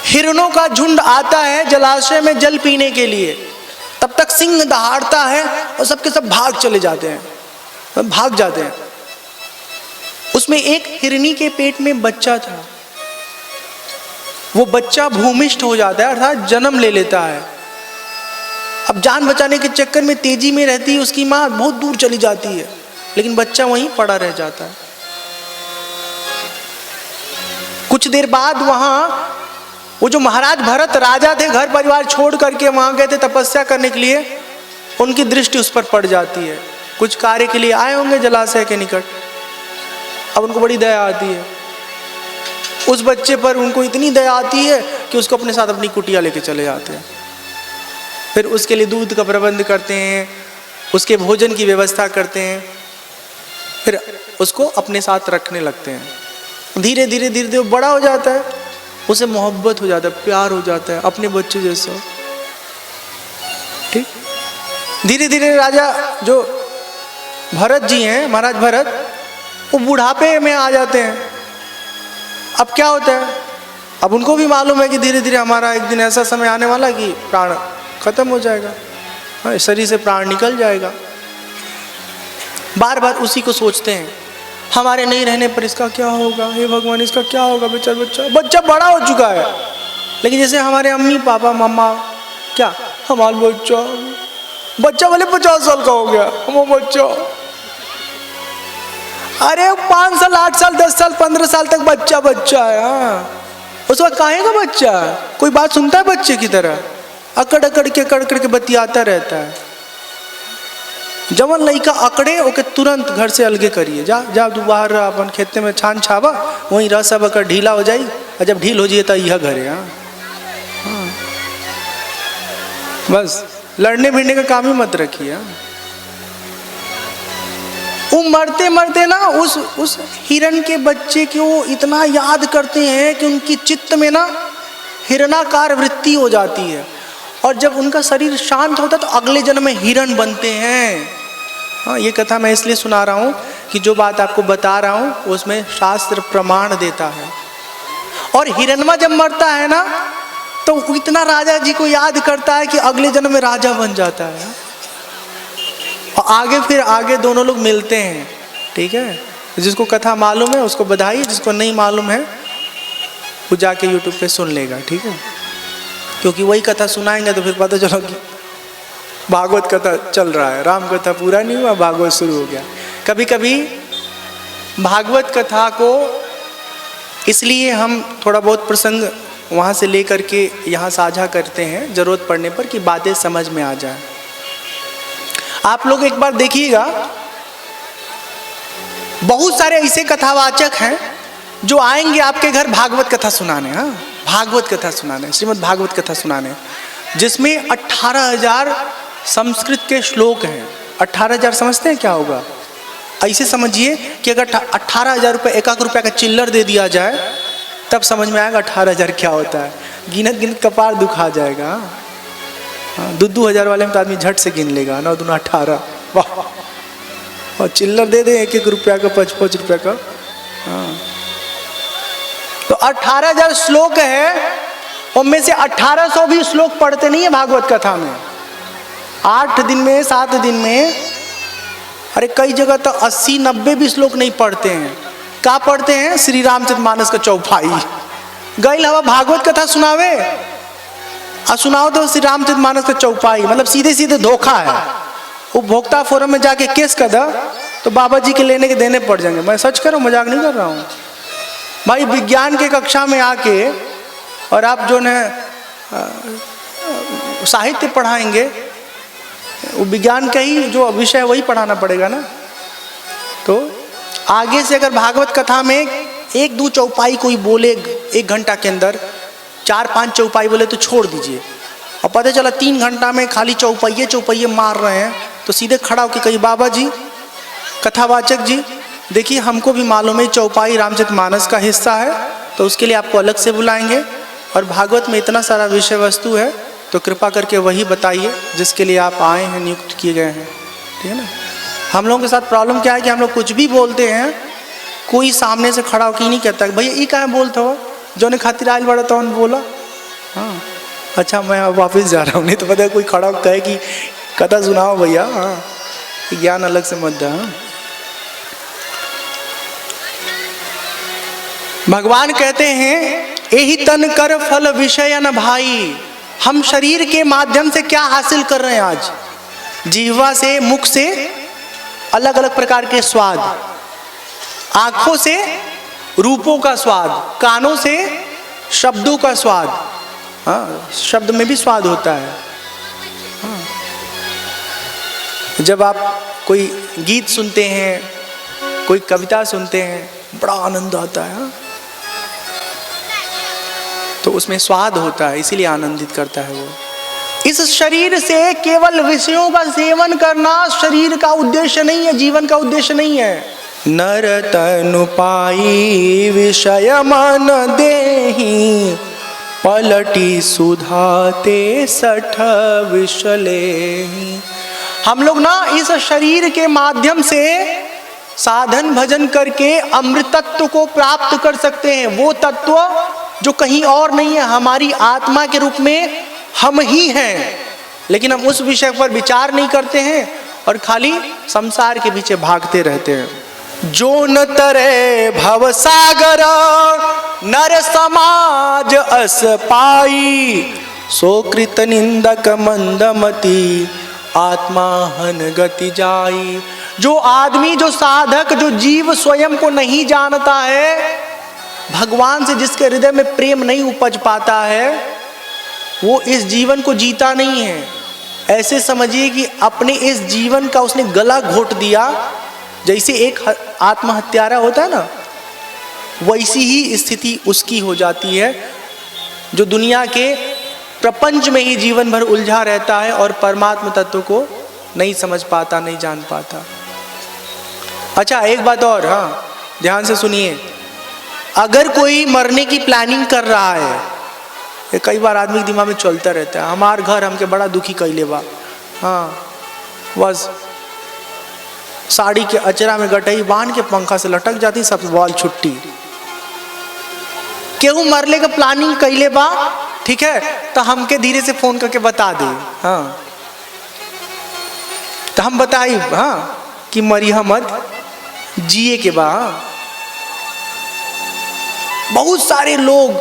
Speaker 1: हिरणों का झुंड आता है जलाशय में जल पीने के लिए। तब तक सिंह दहाड़ता है और सबके सब भाग चले जाते हैं, भाग जाते हैं। उसमें एक हिरनी के पेट में बच्चा था। वो बच्चा भूमिष्ठ हो जाता है, अर्थात जन्म ले लेता है। अब जान बचाने के चक्कर में तेजी में रहती है उसकी माँ, बहुत दूर चली जाती है, लेकिन बच्चा वहीं पड़ा रह जाता है। कुछ देर बाद वहां वो जो महाराज भरत राजा थे, घर परिवार छोड़ करके वहां गए थे तपस्या करने के लिए, उनकी दृष्टि उस पर पड़ जाती है। कुछ कार्य के लिए आए होंगे जलाशय के निकट, अब उनको बड़ी दया आती है। उस बच्चे पर उनको इतनी दया आती है कि उसको अपने साथ अपनी कुटिया लेके चले जाते हैं। फिर उसके लिए दूध का प्रबंध करते हैं, उसके भोजन की व्यवस्था करते हैं, फिर उसको अपने साथ रखने लगते हैं। धीरे धीरे धीरे धीरे बड़ा हो जाता है, उसे मोहब्बत हो जाता है, प्यार हो जाता है अपने बच्चे जैसा। ठीक, धीरे धीरे राजा जो भरत जी हैं, महाराज भरत, वो बुढ़ापे में आ जाते हैं। अब क्या होता है, अब उनको भी मालूम है कि धीरे धीरे हमारा एक दिन ऐसा समय आने वाला कि प्राण खत्म हो जाएगा, शरीर से प्राण निकल जाएगा। बार बार उसी को सोचते हैं, हमारे नहीं रहने पर इसका क्या होगा, हे भगवान इसका क्या होगा, बेचारा बच्चा, बच्चा बड़ा हो चुका है। लेकिन जैसे हमारे अम्मी पापा मम्मा, क्या हमारा बच्चा, बच्चा भले 50 साल का हो गया, हमारा बच्चा, अरे 5 साल 8 साल 10 साल 15 साल तक बच्चा बच्चा है। हाँ, उसके बाद काहे का बच्चा, कोई बात सुनता है बच्चे की तरह, अकड़ के बतियाता रहता है। जवन लइका अकड़े ओके तुरंत घर से अलगे करिए, जा जा तू बाहर अपन खेते में छान छावा, वहीं रह सब अकर ढीला हो जाई, और जब ढील हो जाइए तो यह घरे। हाँ, बस लड़ने भिड़ने का काम ही मत रखिए। वो मरते मरते ना उस हिरण के बच्चे को इतना याद करते हैं कि उनकी चित्त में ना हिरणाकार वृत्ति हो जाती है, और जब उनका शरीर शांत होता है तो अगले जन्म में हिरण बनते हैं। हाँ, ये कथा मैं इसलिए सुना रहा हूँ कि जो बात आपको बता रहा हूँ उसमें शास्त्र प्रमाण देता है। और हिरणमा जब मरता है ना तो इतना राजा जी को याद करता है कि अगले जन्म में राजा बन जाता है, और आगे फिर आगे दोनों लोग मिलते हैं। ठीक है, जिसको कथा मालूम है उसको बधाई, जिसको नहीं मालूम है वो जाके यूट्यूब पे सुन लेगा। ठीक है, क्योंकि वही कथा सुनाएंगे तो फिर पता चला कि भागवत कथा चल रहा है, राम कथा पूरा नहीं हुआ, भागवत शुरू हो गया। कभी कभी भागवत कथा को इसलिए हम थोड़ा बहुत प्रसंग वहाँ से लेकर के यहाँ साझा करते हैं ज़रूरत पड़ने पर, कि बातें समझ में आ जाए। आप लोग एक बार देखिएगा, बहुत सारे ऐसे कथावाचक हैं जो आएंगे आपके घर भागवत कथा सुनाने। हाँ, भागवत कथा सुनाने, श्रीमद् भागवत कथा सुनाने, जिसमें 18,000 संस्कृत के श्लोक हैं। 18,000 समझते हैं क्या होगा? ऐसे समझिए कि अगर 18,000 रुपये, 1 रुपया का चिल्लर दे दिया जाए तब समझ में आएगा 18,000 क्या होता है। गिनत गिनत कपार दुखा जाएगा। हाँ, 2,000 वाले में तो आदमी झट से गिन लेगा, 9 दूना 18, वाह। और चिल्लर दे दे 1 रुपया का, 5 रुपया का। हाँ, तो 18,000 श्लोक है, उनमें से 1800 भी श्लोक पढ़ते नहीं है भागवत कथा में। 8 दिन में 7 दिन में अरे कई जगह तो 80-90 भी श्लोक नहीं पढ़ते हैं। क्या पढ़ते हैं? श्री रामचरितमानस का चौपाई। गई हवा भागवत कथा सुनावे और सुनाओ तो श्री रामचरितमानस का चौपाई, मतलब सीधे सीधे धोखा है। उपभोक्ता फोरम में जाके केस कर दो तो बाबा जी के लेने के देने पड़ जाएंगे। मैं सच कर रहा हूँ, मजाक नहीं कर रहा हूँ भाई। विज्ञान के कक्षा में आके और आप जो है साहित्य पढ़ाएंगे, वो विज्ञान का ही जो विषय वही पढ़ाना पड़ेगा ना। तो आगे से अगर भागवत कथा में 1-2 चौपाई कोई बोले 1 घंटा के अंदर, 4-5 चौपाई बोले तो छोड़ दीजिए। और पता चला 3 घंटा में खाली चौपाइये मार रहे हैं, तो सीधे खड़ा होकर कही बाबा जी, कथावाचक जी, देखिए हमको भी मालूम है चौपाई रामचरितमानस का हिस्सा है, तो उसके लिए आपको अलग से बुलाएंगे। और भागवत में इतना सारा विषय वस्तु है, तो कृपा करके वही बताइए जिसके लिए आप आए हैं, नियुक्त किए गए हैं। ठीक है ना। हम लोगों के साथ प्रॉब्लम क्या है कि हम लोग कुछ भी बोलते हैं, कोई सामने से खड़ा होकर नहीं कहता कि भैया ये क्या बोलता हो, जो ने खातिर आयल बड़ा तो बोला। हाँ अच्छा मैं अब वापस जा रहा हूँ, नहीं तो पता है कोई खड़ा होकर कहे कि कथा सुनाओ भैया। हाँ ज्ञान अलग से मत दे। भगवान कहते हैं यही तन कर फल विषय न भाई। हम शरीर के माध्यम से क्या हासिल कर रहे हैं आज? जिह्वा से, मुख से अलग अलग प्रकार के स्वाद, आंखों से रूपों का स्वाद, कानों से शब्दों का स्वाद। हाँ शब्द में भी स्वाद होता है। हाँ। जब आप कोई गीत सुनते हैं, कोई कविता सुनते हैं, बड़ा आनंद आता है। हाँ? तो उसमें स्वाद होता है, इसीलिए आनंदित करता है वो। इस शरीर से केवल विषयों का सेवन करना शरीर का उद्देश्य नहीं है, जीवन का उद्देश्य नहीं है। नर तनु पाई विषय मन देहि, पलटी सुधाते 60 विषलेहि। हम लोग ना इस शरीर के माध्यम से साधन भजन करके अमृतत्व को प्राप्त कर सकते हैं। वो तत्व जो कहीं और नहीं है, हमारी आत्मा के रूप में हम ही हैं। लेकिन हम उस विषय पर विचार नहीं करते हैं और खाली संसार के पीछे भागते रहते हैं। जो न तरे भव सागर नर समाज अस पाई, सो कृत निंदक मंदमती आत्मा हन गति जाई। जो आदमी, जो साधक, जो जीव स्वयं को नहीं जानता है, भगवान से जिसके हृदय में प्रेम नहीं उपज पाता है, वो इस जीवन को जीता नहीं है। ऐसे समझिए कि अपने इस जीवन का उसने गला घोट दिया। जैसे एक आत्महत्यारा होता है ना, वैसी ही स्थिति उसकी हो जाती है, जो दुनिया के प्रपंच में ही जीवन भर उलझा रहता है और परमात्मा तत्व को नहीं समझ पाता, नहीं जान पाता। अच्छा एक बात और, हाँ ध्यान से सुनिए। अगर कोई मरने की प्लानिंग कर रहा है, ये कई बार आदमी के दिमाग में चलता रहता है, हमार घर हमके बड़ा दुखी कैले बा। हाँ बस साड़ी के अचरा में गटई बांध के पंखा से लटक जाती, सब बॉल छुट्टी। केहू मरले का प्लानिंग कैले बा, ठीक है, तो हमके धीरे से फोन करके बता दे। हाँ तो हम बताई हाँ कि मरिया मत, जिए के बा। बहुत सारे लोग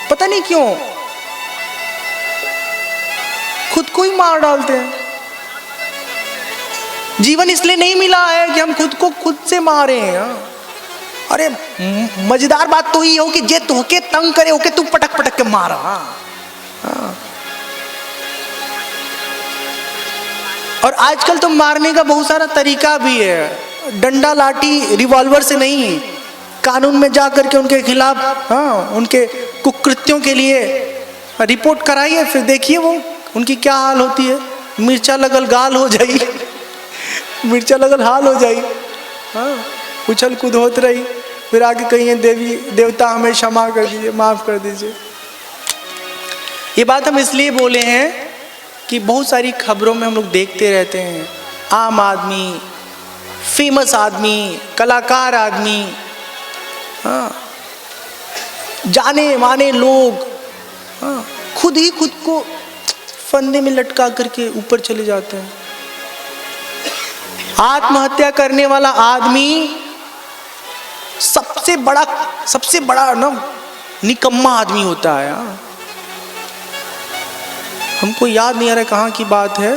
Speaker 1: पता नहीं क्यों खुद को ही मार डालते हैं। जीवन इसलिए नहीं मिला है कि हम खुद को खुद से मारे हैं। अरे मजेदार बात तो ये हो कि जे तोहके तंग करे होके तू पटक पटक के मारा। हाँ। और आजकल तो मारने का बहुत सारा तरीका भी है। डंडा लाठी रिवॉल्वर से नहीं, कानून में जा करके उनके खिलाफ, हाँ उनके कुकृत्यों के लिए रिपोर्ट कराइए, फिर देखिए वो उनकी क्या हाल होती है। मिर्चा लगल गाल हो जाई, मिर्चा लगल हाल हो जाई। हाँ उछल कूद होत रही, फिर आगे कहिए देवी देवता हमें क्षमा कर दीजिए, माफ कर दीजिए। ये बात हम इसलिए बोले हैं कि बहुत सारी खबरों में हम लोग देखते रहते हैं, आम आदमी, फेमस आदमी, कलाकार आदमी, हाँ जाने माने लोग, हाँ खुद ही खुद को फंदे में लटका करके ऊपर चले जाते हैं। आत्महत्या करने वाला आदमी सबसे बड़ा ना निकम्मा आदमी होता है। हमको याद नहीं आ रहा कहाँ की बात है,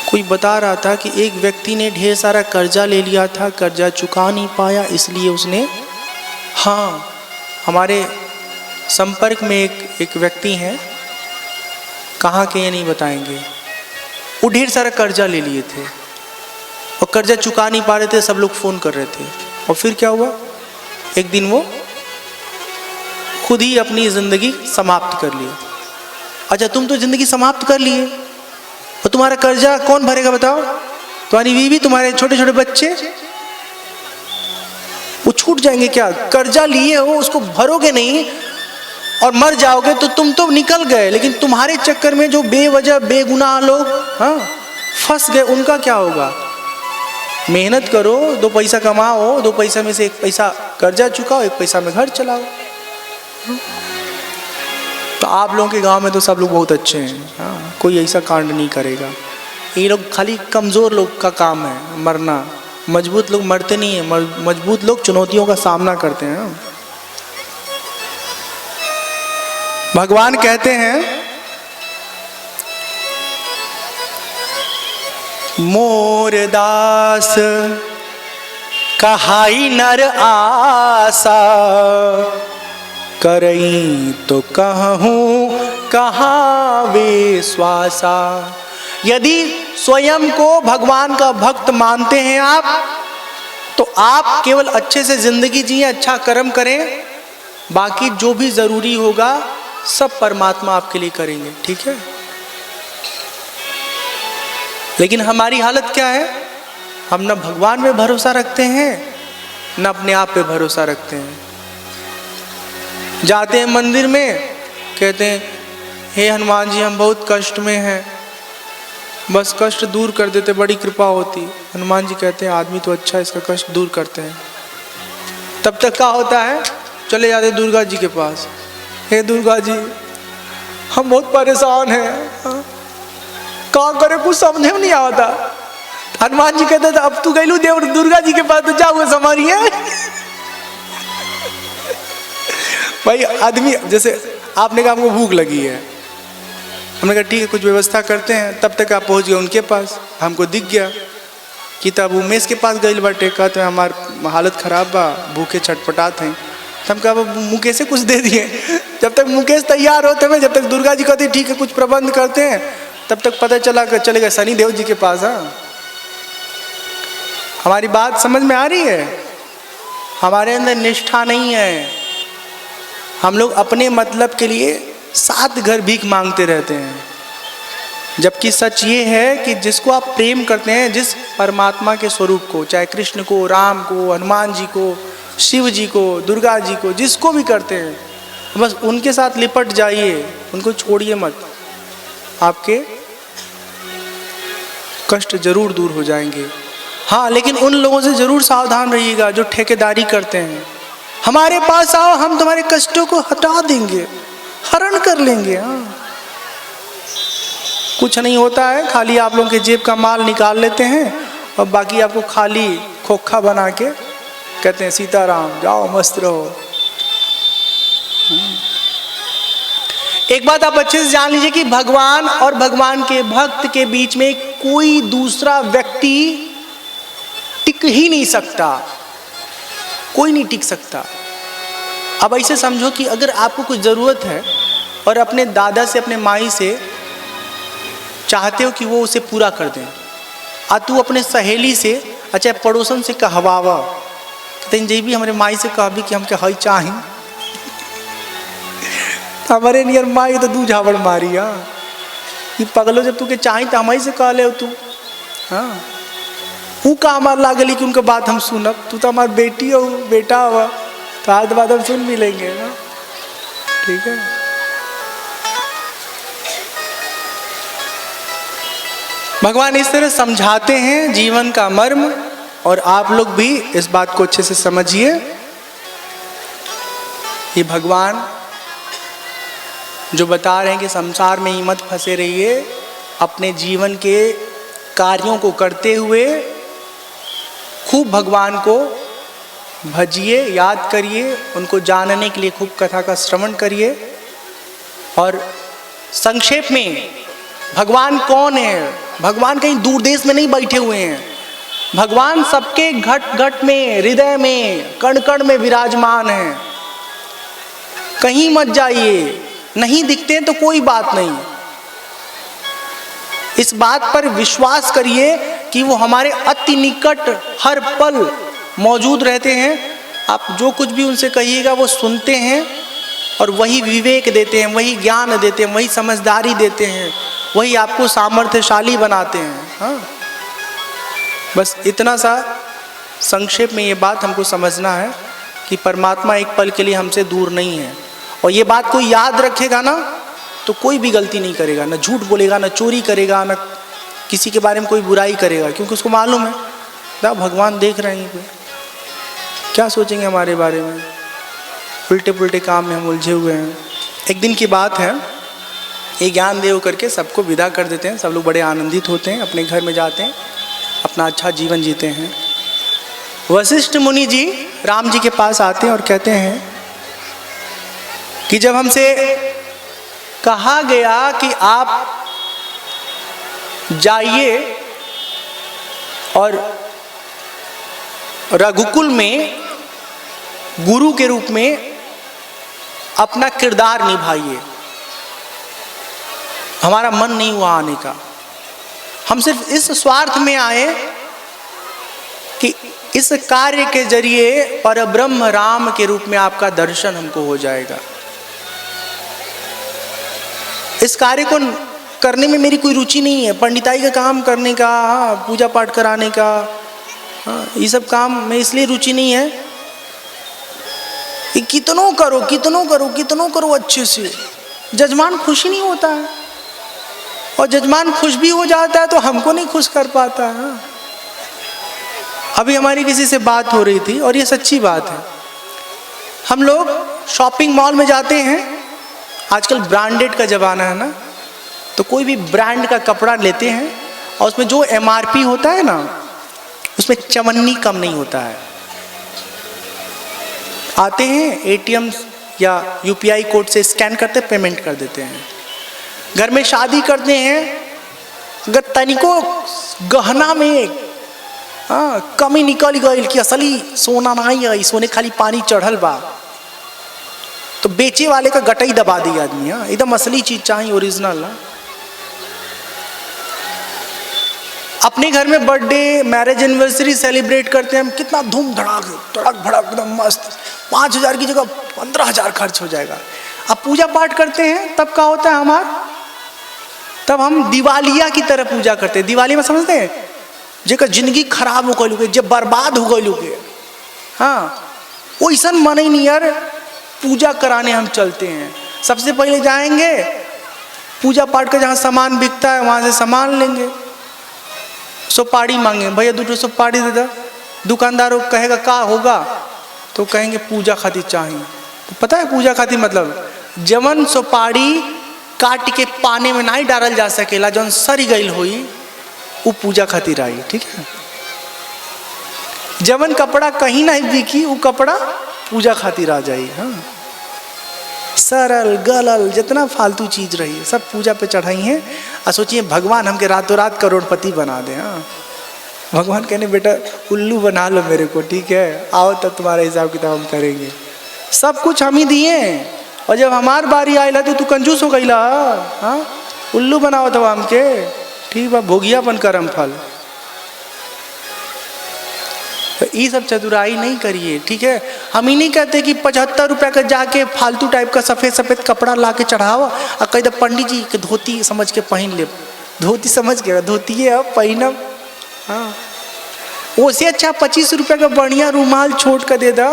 Speaker 1: कोई बता रहा था कि एक व्यक्ति ने ढेर सारा कर्जा ले लिया था, कर्जा चुका नहीं पाया, इसलिए उसने, हाँ, हमारे संपर्क में एक व्यक्ति हैं, कहाँ के ये नहीं बताएंगे, वो ढेर सारा कर्जा ले लिए थे और कर्जा चुका नहीं पा रहे थे, सब लोग फ़ोन कर रहे थे। और फिर क्या हुआ, एक दिन वो खुद ही अपनी ज़िंदगी समाप्त कर लिया। अच्छा, तुम तो ज़िंदगी समाप्त कर लिए और तुम्हारा कर्जा कौन भरेगा बताओ? तुम्हारी बीवी, तुम्हारे छोटे छोटे बच्चे, वो छूट जाएंगे क्या? कर्जा लिए हो उसको भरोगे नहीं और मर जाओगे तो तुम तो निकल गए, लेकिन तुम्हारे चक्कर में जो बेवजह बेगुनाह लोग फंस गए, उनका क्या होगा? मेहनत करो, 2 पैसा कमाओ, 2 पैसा में से 1 पैसा कर्जा चुकाओ, 1 पैसा में घर चलाओ। तो आप लोगों के गांव में तो सब लोग बहुत अच्छे हैं, कोई ऐसा कांड नहीं करेगा। ये लोग खाली कमज़ोर लोग का काम है मरना, मजबूत लोग मरते नहीं हैं, मजबूत लोग चुनौतियों का सामना करते हैं। भगवान कहते हैं, मोर दास कहाई नर आशा, करई तो कहूँ कहाँ विश्वासा। यदि स्वयं को भगवान का भक्त मानते हैं आप, तो आप केवल अच्छे से जिंदगी जिए, अच्छा कर्म करें, बाकी जो भी जरूरी होगा सब परमात्मा आपके लिए करेंगे, ठीक है? लेकिन हमारी हालत क्या है? हम न भगवान में भरोसा रखते हैं, न अपने आप पे भरोसा रखते हैं। जाते हैं मंदिर में, कहते हैं हे हनुमान जी हम बहुत कष्ट में हैं, बस कष्ट दूर कर देते बड़ी कृपा होती। हनुमान जी कहते हैं आदमी तो अच्छा है, इसका कष्ट दूर करते हैं। तब तक क्या होता है, चले जाते दुर्गा जी के पास, हे दुर्गा जी हम बहुत परेशान हैं, क्या करे कुछ समझ में नहीं आता। हनुमान जी कहते थे अब तू गईलू देव दुर्गा जी के पास तो जाओगे समारिए। भाई आदमी, जैसे आपने कहा हमको भूख लगी है, हमने कहा ठीक है कुछ व्यवस्था करते हैं, तब तक आप पहुंच गए उनके पास। हमको दिख गया कि तब उमेश के पास गई बाटे, कहते हैं हमार हालत खराब बा, भूखे छटपटात हैं। हम कहा मुकेश से कुछ दे दिए। जब तक मुकेश तैयार होते हैं, जब तक दुर्गा जी कहते ठीक है कुछ प्रबंध करते हैं, तब तक पता चला कि चले गए शनि देव जी के पास। हमारी बात समझ में आ रही है? हमारे अंदर निष्ठा नहीं है, हम लोग अपने मतलब के लिए 7 घर भीख मांगते रहते हैं। जबकि सच ये है कि जिसको आप प्रेम करते हैं, जिस परमात्मा के स्वरूप को, चाहे कृष्ण को, राम को, हनुमान जी को, शिव जी को, दुर्गा जी को, जिसको भी करते हैं, बस उनके साथ लिपट जाइए, उनको छोड़िए मत, आपके कष्ट जरूर दूर हो जाएंगे। हाँ, लेकिन उन लोगों से जरूर सावधान रहिएगा जो ठेकेदारी करते हैं। हमारे पास आओ, हम तुम्हारे कष्टों को हटा देंगे, हरण कर लेंगे। हाँ, कुछ नहीं होता है, खाली आप लोगों के जेब का माल निकाल लेते हैं और बाकी आपको खाली खोखा बना के कहते हैं सीताराम, जाओ मस्त रहो। एक बात आप अच्छे से जान लीजिए कि भगवान और भगवान के भक्त के बीच में कोई दूसरा व्यक्ति टिक ही नहीं सकता, कोई नहीं टिक सकता। अब ऐसे समझो कि अगर आपको कुछ ज़रूरत है और अपने दादा से, अपने माई से चाहते हो कि वो उसे पूरा कर दें, और तू अपने सहेली से, अच्छा पड़ोसन से कहवावा, कहते जी भी हमारे माई से कह भी कि हम क्या हई चाहें, हमारे नियर माई तो दू झावड़ मारी। हाँ, ये पगलो जब तू के चाहें तो हम से कह ले तू। हाँ, वो का हमार लागली कि उनका बात हम सुनब, तू तो हमारी बेटी हो, बेटा हुआ, तो आज बात हम सुन भी लेंगे ना, ठीक है। भगवान इस तरह समझाते हैं जीवन का मर्म, और आप लोग भी इस बात को अच्छे से समझिए। ये भगवान जो बता रहे हैं कि संसार में ही मत फंसे रहिए, अपने जीवन के कार्यों को करते हुए खूब भगवान को भजिए, याद करिए, उनको जानने के लिए खूब कथा का श्रवण करिए। और संक्षेप में भगवान कौन है? भगवान कहीं दूर देश में नहीं बैठे हुए हैं, भगवान सबके घट घट में, हृदय में, कण कण में विराजमान हैं। कहीं मत जाइए, नहीं दिखते तो कोई बात नहीं, इस बात पर विश्वास करिए कि वो हमारे अति निकट हर पल मौजूद रहते हैं। आप जो कुछ भी उनसे कहिएगा वो सुनते हैं और वही विवेक देते हैं, वही ज्ञान देते हैं, वही समझदारी देते हैं, वही आपको सामर्थ्यशाली बनाते हैं। हाँ, बस इतना सा संक्षेप में ये बात हमको समझना है कि परमात्मा एक पल के लिए हमसे दूर नहीं है। और ये बात कोई याद रखेगा ना तो कोई भी गलती नहीं करेगा, ना झूठ बोलेगा, ना चोरी करेगा, ना किसी के बारे में कोई बुराई करेगा, क्योंकि उसको मालूम है ना भगवान देख रहे हैं, क्या सोचेंगे हमारे बारे में। उल्टे पुल्टे काम में हम उलझे हुए हैं। एक दिन की बात है, ये ज्ञान देव करके सबको विदा कर देते हैं, सब लोग बड़े आनंदित होते हैं, अपने घर में जाते हैं, अपना अच्छा जीवन जीते हैं। वशिष्ठ मुनि जी राम जी के पास आते हैं और कहते हैं कि जब हमसे कहा गया कि आप जाइए और रघुकुल में गुरु के रूप में अपना किरदार निभाइए, हमारा मन नहीं हुआ आने का। हम सिर्फ इस स्वार्थ में आए कि इस कार्य के जरिए परब्रह्म राम के रूप में आपका दर्शन हमको हो जाएगा। इस कार्य को करने में मेरी कोई रुचि नहीं है, पंडिताई का काम करने का, पूजा पाठ कराने का, ये सब काम में इसलिए रुचि नहीं है कि कितनों करो कितनों करो कितनों करो अच्छे से, जजमान खुश ही नहीं होता है, और जजमान खुश भी हो जाता है तो हमको नहीं खुश कर पाता है। अभी हमारी किसी से बात हो रही थी और ये सच्ची बात है, हम लोग शॉपिंग मॉल में जाते हैं, आजकल ब्रांडेड का ज़माना है ना, तो कोई भी ब्रांड का कपड़ा लेते हैं और उसमें जो MRP होता है ना, उसमें चवन्नी कम नहीं होता है। आते हैं ATM या UPI कोड से स्कैन करते पेमेंट कर देते हैं। घर में शादी करते हैं, अगर तनिको गहना में कमी निकल गई कि असली सोना नहीं है, सोने खाली पानी चढ़ल बा, तो बेचे वाले का गटाई दबा दी आदमी। हाँ, एकदम असली चीज चाहिए, ओरिजिनल। अपने घर में बर्थडे, मैरिज एनिवर्सरी सेलिब्रेट करते हैं हम, कितना धूम धड़क भड़क एकदम मस्त, 5,000 की जगह 15,000 खर्च हो जाएगा। अब पूजा पाठ करते हैं तब क्या होता है हमारा, तब हम दिवालिया की तरह पूजा करते हैं। दिवाली में समझते हैं जेकर जिंदगी खराब हो गई, जब बर्बाद हो गई, हाँ वैसा मन ही नहीं यार, पूजा कराने हम चलते हैं। सबसे पहले जाएंगे पूजा पाठ का जहाँ सामान बिकता है वहाँ से सामान लेंगे, सुपारी मांगे, भैया 2 सुपारी दे दो, दुकानदारों कहेगा का होगा, तो कहेंगे पूजा खातिर चाहिए। तो पता है पूजा खातिर मतलब जवन सुपारी काट के पाने में नहीं डालल जा सकेला, जौन सरी गईल हुई वो पूजा खातिर आई, ठीक है। जवन कपड़ा कहीं नहीं बिकी वो कपड़ा पूजा खातिर आ जाई। हाँ, सरल गलल जितना फालतू चीज रही है सब पूजा पे चढ़ाई है, और सोचिए भगवान हमके रातों रात करोड़पति बना दे। हाँ, भगवान कहने बेटा उल्लू बना लो मेरे को, ठीक है, आओ तब तुम्हारा हिसाब किताब हम करेंगे। सब कुछ हम ही दिए, और जब हमार बारी आयला तो तू कंजूस हो गईला। हाँ, उल्लू बनाओ तो हमके, ठीक बा, भोगियापन करम फल। तो ये सब चतुराई नहीं करिए, ठीक है। हम ही नहीं कहते कि 75 रुपये का जाके फालतू टाइप का सफ़ेद सफ़ेद कपड़ा ला के चढ़ाओ और कह दे पंडित जी के धोती समझ के पहन ले, धोती समझ के धोती है अब पहनब। हाँ, उससे अच्छा 25 रुपये का बढ़िया रूमाल छोड़ कर दे दो,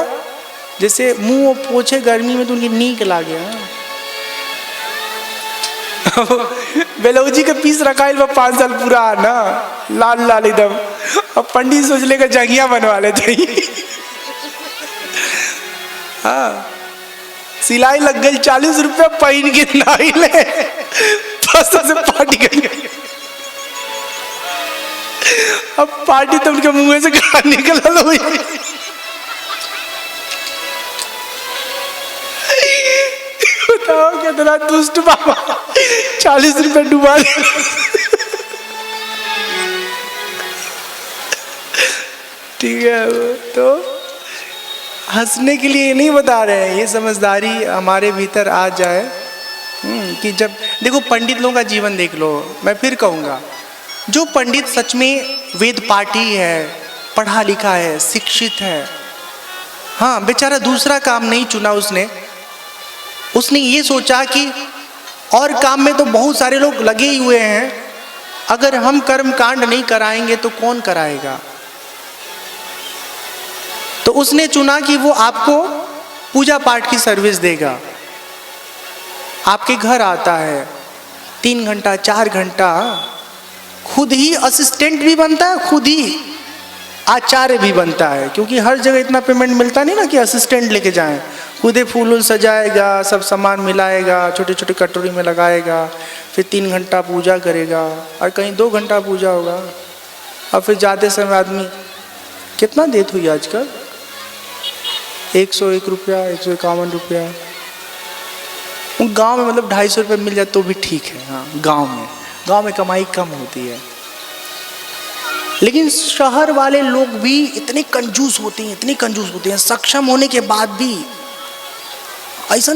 Speaker 1: जैसे मुंह पोछे गर्मी में तो उनकी नीक लागे। बेलौजी के पीस रखाइल बा 5 साल पूरा ना, लाल लाल एकदम, अब पंडित सोच लेगा जंगिया बनवा लेते। हाँ, सिलाई लग गई 40 रुपये, पहन के नहीं ले से पार्टी गई। अब पार्टी तो उनके मुंह में से कहाँ निकला लो भाई। बताओ कितना दुष्ट बाबा, 40 रुपए डुबा दिया। ठीक है, तो हंसने के लिए नहीं बता रहे हैं, ये समझदारी हमारे भीतर आ जाए कि जब देखो पंडित लोगों का जीवन देख लो। मैं फिर कहूँगा, जो पंडित सच में वेद पाठी है, पढ़ा लिखा है, शिक्षित है, हाँ बेचारा दूसरा काम नहीं चुना उसने ये सोचा कि और काम में तो बहुत सारे लोग लगे ही हुए हैं, अगर हम कर्म कांड नहीं कराएंगे तो कौन कराएगा। तो उसने चुना कि वो आपको पूजा पाठ की सर्विस देगा, आपके घर आता है 3 घंटा 4 घंटा, खुद ही असिस्टेंट भी बनता है, खुद ही आचार्य भी बनता है, क्योंकि हर जगह इतना पेमेंट मिलता नहीं ना कि असिस्टेंट लेके जाएं। खुद ही फूल सजाएगा, सब सामान मिलाएगा, छोटे छोटे कटोरी में लगाएगा, फिर 3 घंटा पूजा करेगा, और कहीं 2 घंटा पूजा होगा। और फिर जाते समय आदमी कितना देत हुई आजकल, 101 रुपया, 151 रुपया। गांव में मतलब 250 रुपये मिल जाए तो भी ठीक है। हाँ, गांव में कमाई कम होती है, लेकिन शहर वाले लोग भी इतने कंजूस होते हैं, इतने कंजूस होते हैं, सक्षम होने के बाद भी ऐसा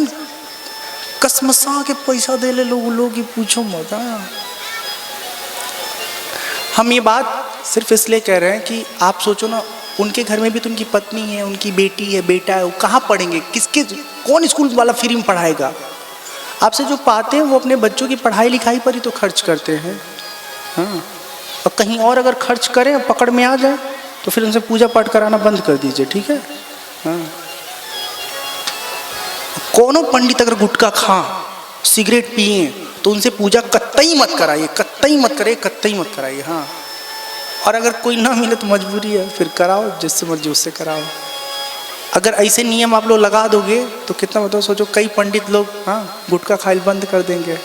Speaker 1: कसमसा के पैसा दे ले लोग की पूछो मत। हम ये बात सिर्फ इसलिए कह रहे हैं कि आप सोचो ना, उनके घर में भी तो उनकी पत्नी है, उनकी बेटी है, बेटा है, वो कहाँ पढ़ेंगे, कौन स्कूल वाला फ्री में पढ़ाएगा। आपसे जो पाते हैं वो अपने बच्चों की पढ़ाई लिखाई पर ही तो खर्च करते हैं। हाँ, और कहीं और अगर खर्च करें, पकड़ में आ जाए, तो फिर उनसे पूजा पाठ कराना बंद कर दीजिए, ठीक है। हाँ, कोनो पंडित अगर गुटखा खा, सिगरेट पिए, तो उनसे पूजा कतई मत कराइए, कतई मत कराइए, कतई मत कराइए। हाँ, और अगर कोई ना मिले तो मजबूरी है, फिर कराओ, जिससे मर्जी उससे कराओ। अगर ऐसे नियम आप लोग लगा दोगे तो कितना बताओ, सोचो कई पंडित लोग हाँ गुटखा खाइल बंद कर देंगे।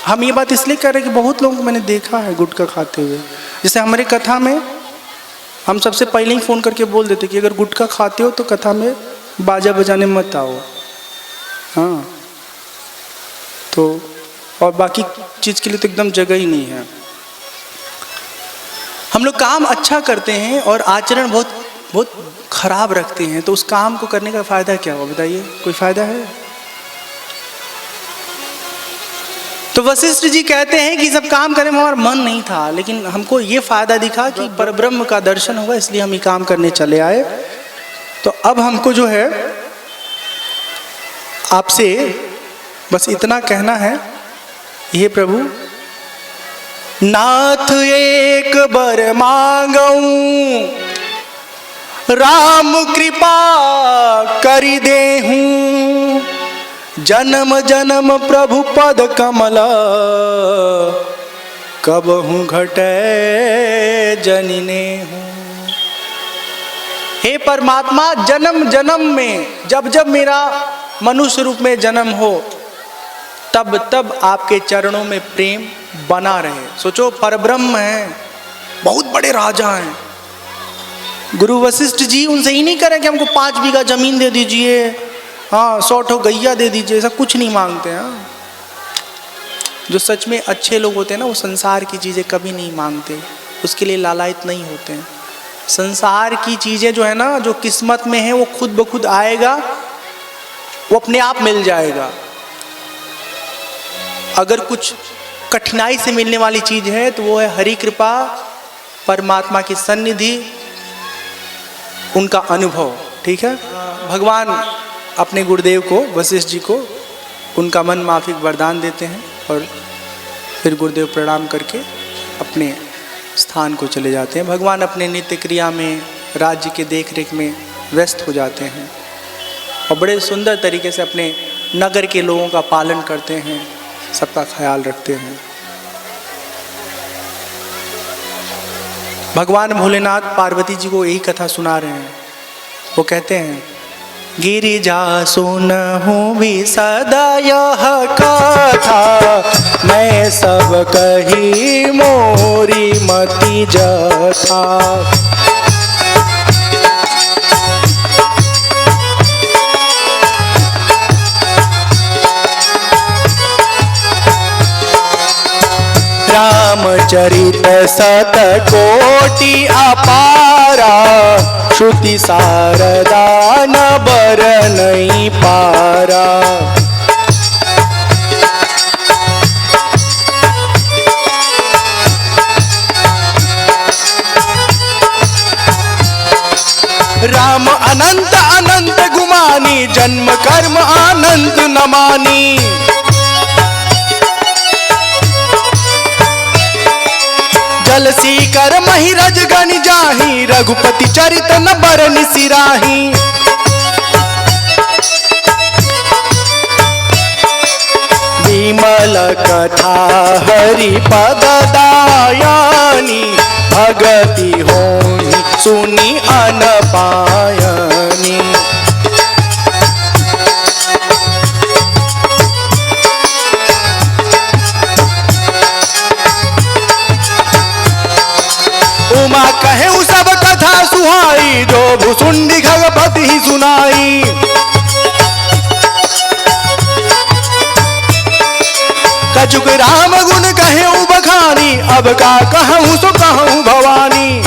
Speaker 1: हम ये बात इसलिए कह रहे हैं कि बहुत लोगों को मैंने देखा है गुटखा खाते हुए। जैसे हमारे कथा में हम सबसे पहले ही फ़ोन करके बोल देते कि अगर गुटखा खाते हो तो कथा में बाजा बजाने मत आओ। हाँ, तो और बाकी चीज़ के लिए तो एकदम जगह ही नहीं है। हम लोग काम अच्छा करते हैं और आचरण बहुत बहुत खराब रखते हैं, तो उस काम को करने का फ़ायदा क्या हुआ बताइए, कोई फ़ायदा है? तो वशिष्ठ जी कहते हैं कि सब काम करने में हमारा मन नहीं था, लेकिन हमको ये फ़ायदा दिखा कि परब्रह्म का दर्शन हुआ, इसलिए हम ये काम करने चले आए। तो अब हमको जो है आपसे बस इतना कहना है, ये प्रभु नाथ एक बर मांगऊं, राम कृपा करि देहूं, जन्म जन्म प्रभु पद कमल, कबहू घटे जनिने हूँ। हे परमात्मा, जन्म जन्म में जब जब मेरा मनुष्य रूप में जन्म हो, तब तब आपके चरणों में प्रेम बना रहे। सोचो, परब्रह्म हैं, बहुत बड़े राजा हैं। गुरु वशिष्ठ जी उनसे ही नहीं करें कि हमको 5 बीघा जमीन दे दीजिए, हाँ 100 ठो गैया दे दीजिए, ऐसा कुछ नहीं मांगते हैं। जो सच में अच्छे लोग होते हैं ना, वो संसार की चीज़ें कभी नहीं मांगते, उसके लिए लालायित नहीं होते हैं। संसार की चीज़ें जो है ना, जो किस्मत में है वो खुद ब खुद आएगा, वो अपने आप मिल जाएगा। अगर कुछ कठिनाई से मिलने वाली चीज़ है तो वो है हरि कृपा, परमात्मा की सन्निधि, उनका अनुभव। ठीक है, भगवान अपने गुरुदेव को, वशिष्ठ जी को, उनका मन माफिक वरदान देते हैं और फिर गुरुदेव प्रणाम करके अपने स्थान को चले जाते हैं। भगवान अपने नित्य क्रिया में, राज्य के देख रेख में व्यस्त हो जाते हैं और बड़े सुंदर तरीके से अपने नगर के लोगों का पालन करते हैं, सबका ख्याल रखते हैं। भगवान भोलेनाथ पार्वती जी को यही कथा सुना रहे हैं। वो कहते हैं, गिरिजा सुनहु भी सदा यह कथा, मैं सब कही मोरी मति जथा। रामचरित सत कोटि अपारा, श्रुति शारदा न बरनई पारा। राम अनंत अनंत गुमानी, जन्म कर्म अनंत न मानी। जलसी कर मही रजगनि जाही, रघुपति चरित न बरनि सिराही। विमल कथा हरि पद दायनी, भगति होनी सुनी अनपायनी। उमा कहे सब कथा सुहाई, जो भुसुंडी खगपति ही सुनाई। कछुक राम गुण कहे बखानी, अब का कहूँ सो कहूँ भवानी।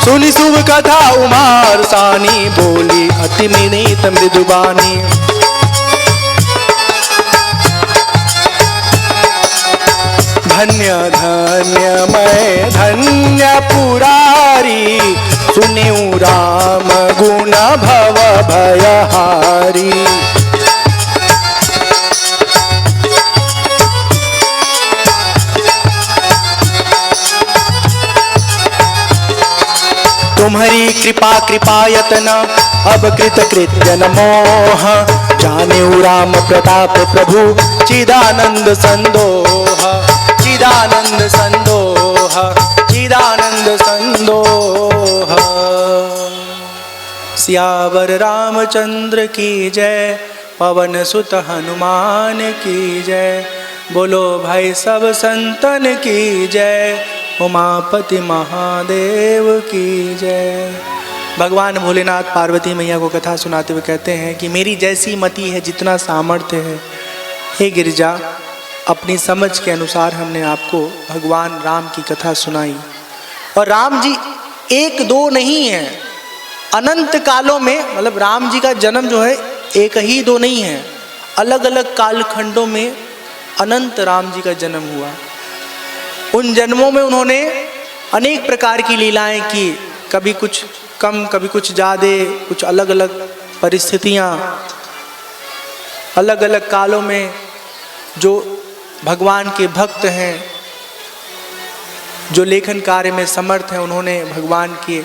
Speaker 1: सुनी शुभ कथा उमार सानी, बोली अति विनीत मृदुबानी। धन्य धन्य मैं धन्य पुरारी, सुनिउ राम गुण भव भयहारी। तुम्हारी कृपा कृपायतन, अब कृत कृत्य न मोह। जानेउ राम प्रताप प्रभु, चिदानंद संदोह। चिदानंद संदोह, चिदानंद संदोह। सियावर रामचंद्र की जय, पवन सुत हनुमान की जय। बोलो भाई सब संतन की जय, उमापति महादेव की जय। भगवान भोलेनाथ पार्वती मैया को कथा सुनाते हुए कहते हैं कि मेरी जैसी मति है, जितना सामर्थ्य है, हे गिरिजा, अपनी समझ के अनुसार हमने आपको भगवान राम की कथा सुनाई। और राम जी एक दो नहीं है, अनंत कालों में, मतलब राम जी का जन्म जो है एक ही दो नहीं है, अलग अलग कालखंडों में अनंत राम जी का जन्म हुआ। उन जन्मों में उन्होंने अनेक प्रकार की लीलाएं की, कभी कुछ कम, कभी कुछ ज़्यादा, कुछ अलग अलग परिस्थितियाँ, अलग अलग कालों में जो भगवान के भक्त हैं, जो लेखन कार्य में समर्थ हैं, उन्होंने भगवान के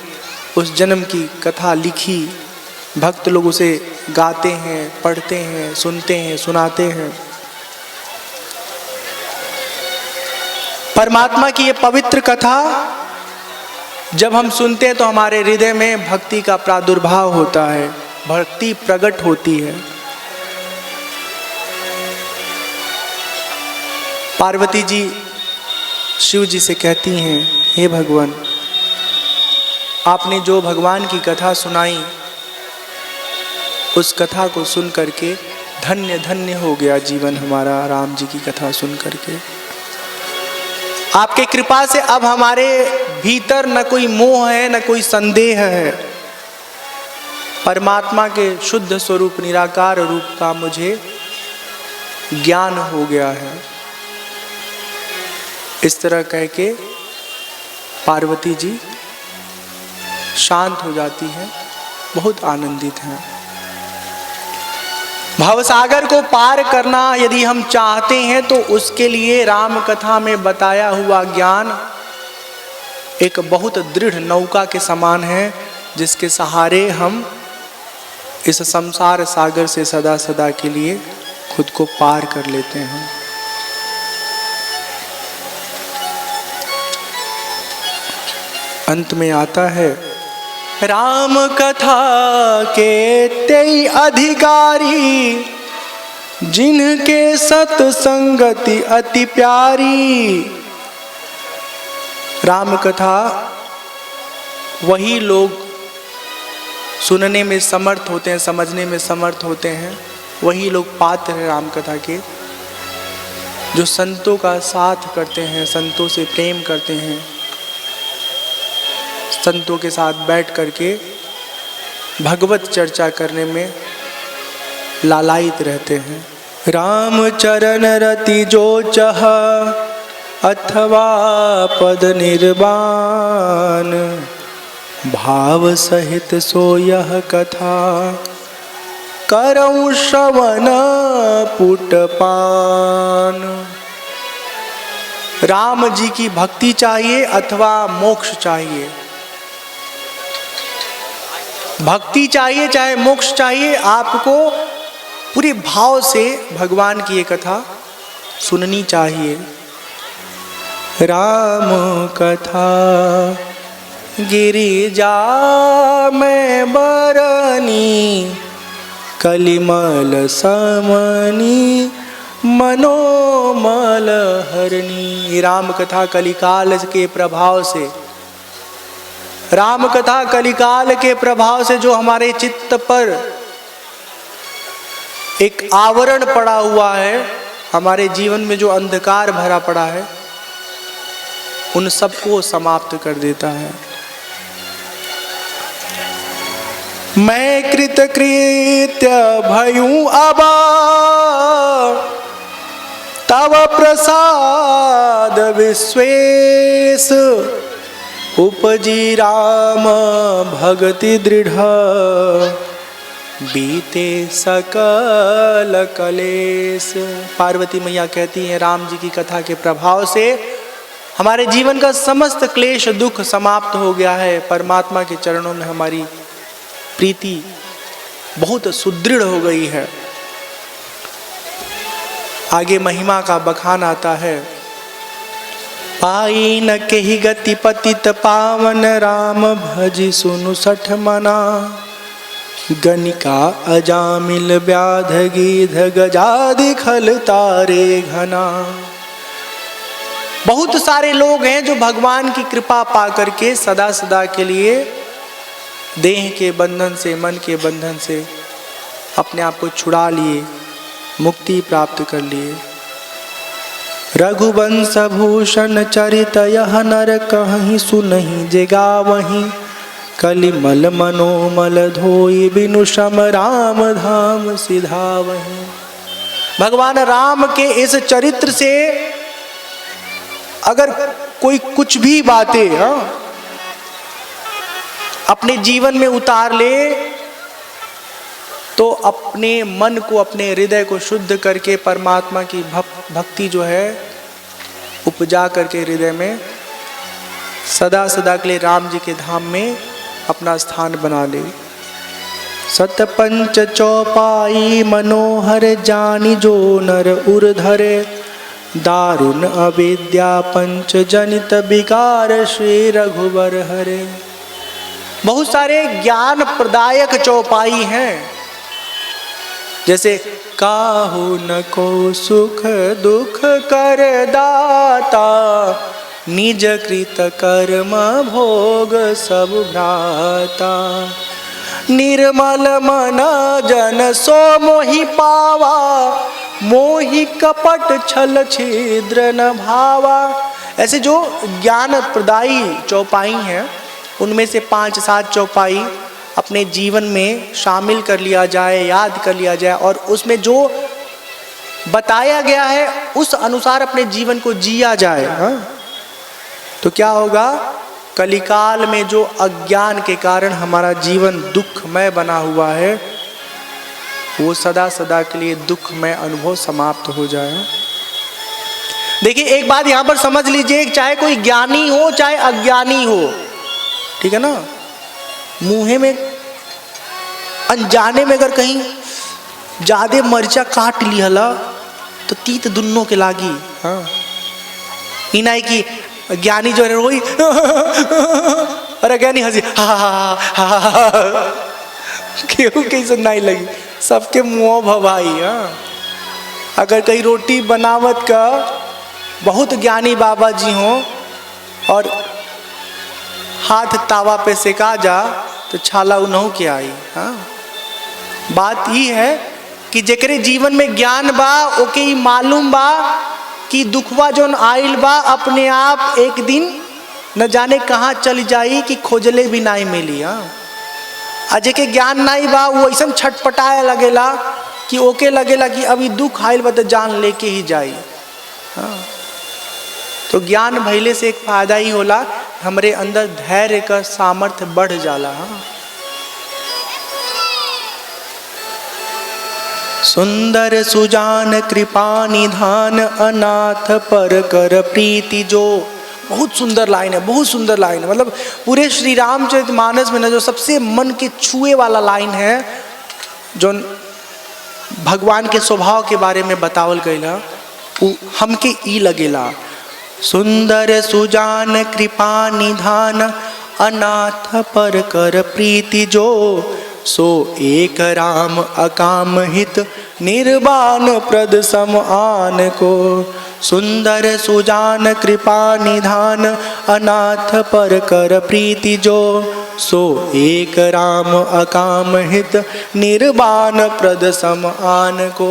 Speaker 1: उस जन्म की कथा लिखी। भक्त लोग उसे गाते हैं, पढ़ते हैं, सुनते हैं, सुनाते हैं। परमात्मा की ये पवित्र कथा जब हम सुनते हैं तो हमारे हृदय में भक्ति का प्रादुर्भाव होता है, भक्ति प्रकट होती है। पार्वती जी शिव जी से कहती हैं, हे भगवान, आपने जो भगवान की कथा सुनाई, उस कथा को सुन करके धन्य धन्य हो गया जीवन हमारा, राम जी की कथा सुन करके। आपके कृपा से अब हमारे भीतर न कोई मोह है, न कोई संदेह है। परमात्मा के शुद्ध स्वरूप निराकार रूप का मुझे ज्ञान हो गया है। इस तरह कह के पार्वती जी शांत हो जाती हैं, बहुत आनंदित हैं। भवसागर को पार करना यदि हम चाहते हैं तो उसके लिए राम कथा में बताया हुआ ज्ञान एक बहुत दृढ़ नौका के समान है, जिसके सहारे हम इस संसार सागर से सदा सदा के लिए खुद को पार कर लेते हैं। अंत में आता है, राम कथा के तेई अधिकारी, जिनके सत्संगति अति प्यारी। राम कथा वही लोग सुनने में समर्थ होते हैं, समझने में समर्थ होते हैं, वही लोग पात्र हैं राम कथा के, जो संतों का साथ करते हैं, संतों से प्रेम करते हैं, संतों के साथ बैठ करके भगवत चर्चा करने में लालायित रहते हैं। राम चरण रति जो चह अथवा पद निर्वाण, भाव सहित सो यह कथा करऊं श्रवण पुटपान। राम जी की भक्ति चाहिए अथवा मोक्ष चाहिए, भक्ति चाहिए चाहे मोक्ष चाहिए, आपको पूरे भाव से भगवान की ये कथा सुननी चाहिए। राम कथा गिरिजा में बरनी, कलिमल समनी मनोमल हरणी। राम कथा कलिकाल के प्रभाव से, राम कथा कलिकाल के प्रभाव से जो हमारे चित्त पर एक आवरण पड़ा हुआ है, हमारे जीवन में जो अंधकार भरा पड़ा है, उन सबको समाप्त कर देता है। मैं कृतकृत्य भयूं अबा, तव प्रसाद विश्वेश, उपजी राम भक्ति दृढ़, बीते सकल कलेश। पार्वती मैया कहती हैं, राम जी की कथा के प्रभाव से हमारे जीवन का समस्त क्लेश दुख समाप्त हो गया है। परमात्मा के चरणों में हमारी प्रीति बहुत सुदृढ़ हो गई है। आगे महिमा का बखान आता है, पाई न केहि गति पतित पावन, राम भजि सुनु सठ मना, गनिका अजामिल व्याध गीध गजादि खल तारे घना। बहुत सारे लोग हैं जो भगवान की कृपा पा करके सदा सदा के लिए देह के बंधन से, मन के बंधन से अपने आप को छुड़ा लिए, मुक्ति प्राप्त कर लिए। रघुवंश भूषण चरित यह नर कहीं सुनहि जे गावहीं, कलिमल मनोमल धोई बिनु सम राम धाम सिधावहीं। भगवान राम के इस चरित्र से अगर कोई कुछ भी बातें अपने जीवन में उतार ले, तो अपने मन को, अपने हृदय को शुद्ध करके परमात्मा की भक्ति जो है उपजा करके हृदय में सदा सदा के लिए राम जी के धाम में अपना स्थान बना ले। सतपंच चौपाई मनोहर जानी जो नर उर धरे, दारुण अविद्या पंच जनित विकार श्री रघुवर हरे। बहुत सारे ज्ञान प्रदायक चौपाई हैं, जैसे काहू न को सुख दुख कर दाता, निज कृत कर्म भोग सब भ्राता, निर्मल मन जन सो मोहि पावा, मोहि कपट छल छिद्र न भावा। ऐसे जो ज्ञान प्रदायी चौपाई हैं, उनमें से 5-7 चौपाई अपने जीवन में शामिल कर लिया जाए, याद कर लिया जाए, और उसमें जो बताया गया है उस अनुसार अपने जीवन को जिया जाए। तो क्या होगा, कलिकाल में जो अज्ञान के कारण हमारा जीवन दुखमय बना हुआ है, वो सदा सदा के लिए दुखमय अनुभव समाप्त हो जाए। देखिए, एक बात यहां पर समझ लीजिए, चाहे कोई ज्ञानी हो चाहे अज्ञानी हो, ठीक है ना, मुंह में अनजाने में अगर कहीं ज्यादा मर्चा काट लिहला तो तीत दुन्नों के लागी। हाँ, ही नहीं कि ज्ञानी जो है रोई और अज्ञानी हंसी क्यों कहीं सुननाई लगी, सबके मुँह भवाई। अगर कहीं रोटी बनावत का बहुत ज्ञानी बाबा जी हों और हाथ तावा पे सेका जा तो छाला उन्हों के आई। हाँ, बात ही है कि जेकरे जीवन में ज्ञान बा ओके ही मालूम बा कि दुखवा जोन आइल बा अपने आप एक दिन न जाने कहाँ चल जाई कि खोजले भी नहीं मिली। हाँ, जेके ज्ञान नहीं बा वो ऐसा छटपटाए लगेला कि ओके लगेला कि अभी दुख आइल बा तो जान लेके ही जाई। हाँ, तो ज्ञान भइले से एक फायदा ही होला, हमरे अंदर धैर्य का सामर्थ्य बढ़ जाला। हाँ, सुंदर सुजान कृपा निधान अनाथ पर कर प्रीति जो। बहुत सुंदर लाइन है, बहुत सुंदर लाइन है। मतलब पूरे श्री रामचरितमानस में ना जो सबसे मन के छुए वाला लाइन है, जो भगवान के स्वभाव के बारे में बतावल गया, वो हमके ई लगेला। सुंदर सुजान कृपा निधान अनाथ पर कर प्रीति जो, सो एक राम अकाम हित निर्वाण प्रद सम आन को। सुंदर सुजान कृपा निधान अनाथ पर कर प्रीति जो, सो एक राम अकाम हित निर्वाण प्रद सम आन को।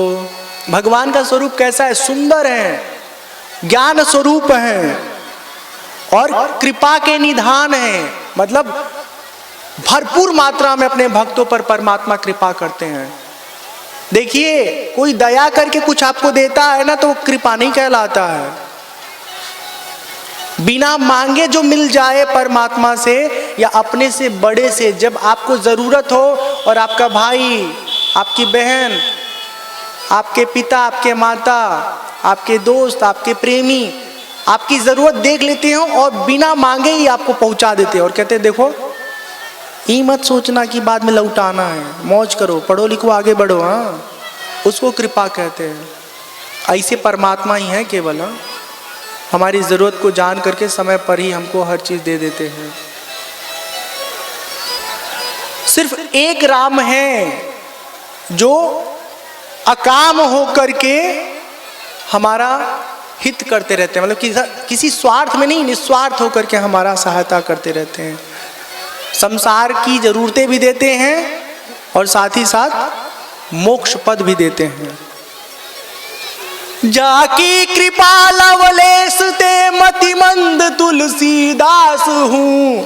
Speaker 1: भगवान का स्वरूप कैसा है? सुंदर है, ज्ञान स्वरूप है और कृपा के निधान है। मतलब भरपूर मात्रा में अपने भक्तों पर परमात्मा कृपा करते हैं। देखिए, कोई दया करके कुछ आपको देता है ना तो वो कृपा नहीं कहलाता है। बिना मांगे जो मिल जाए परमात्मा से या अपने से बड़े से, जब आपको जरूरत हो और आपका भाई, आपकी बहन, आपके पिता, आपके माता, आपके दोस्त, आपके प्रेमी आपकी जरूरत देख लेते हो और बिना मांगे ही आपको पहुंचा देते हैं और कहते हैं देखो, ये मत सोचना कि बाद में लौटाना है, मौज करो, पढ़ो लिखो, आगे बढ़ो। हाँ, उसको कृपा कहते हैं। ऐसे परमात्मा ही है केवल। हाँ, हमारी ज़रूरत को जान करके समय पर ही हमको हर चीज़ दे देते हैं। सिर्फ एक राम है जो अकाम हो करके हमारा हित करते रहते हैं। मतलब किसी स्वार्थ में नहीं, निस्वार्थ होकर के हमारा सहायता करते रहते हैं। संसार की जरूरतें भी देते हैं और साथ ही साथ मोक्ष पद भी देते हैं। जाकी कृपा लवलेश ते मतिमंद तुलसीदास हूँ,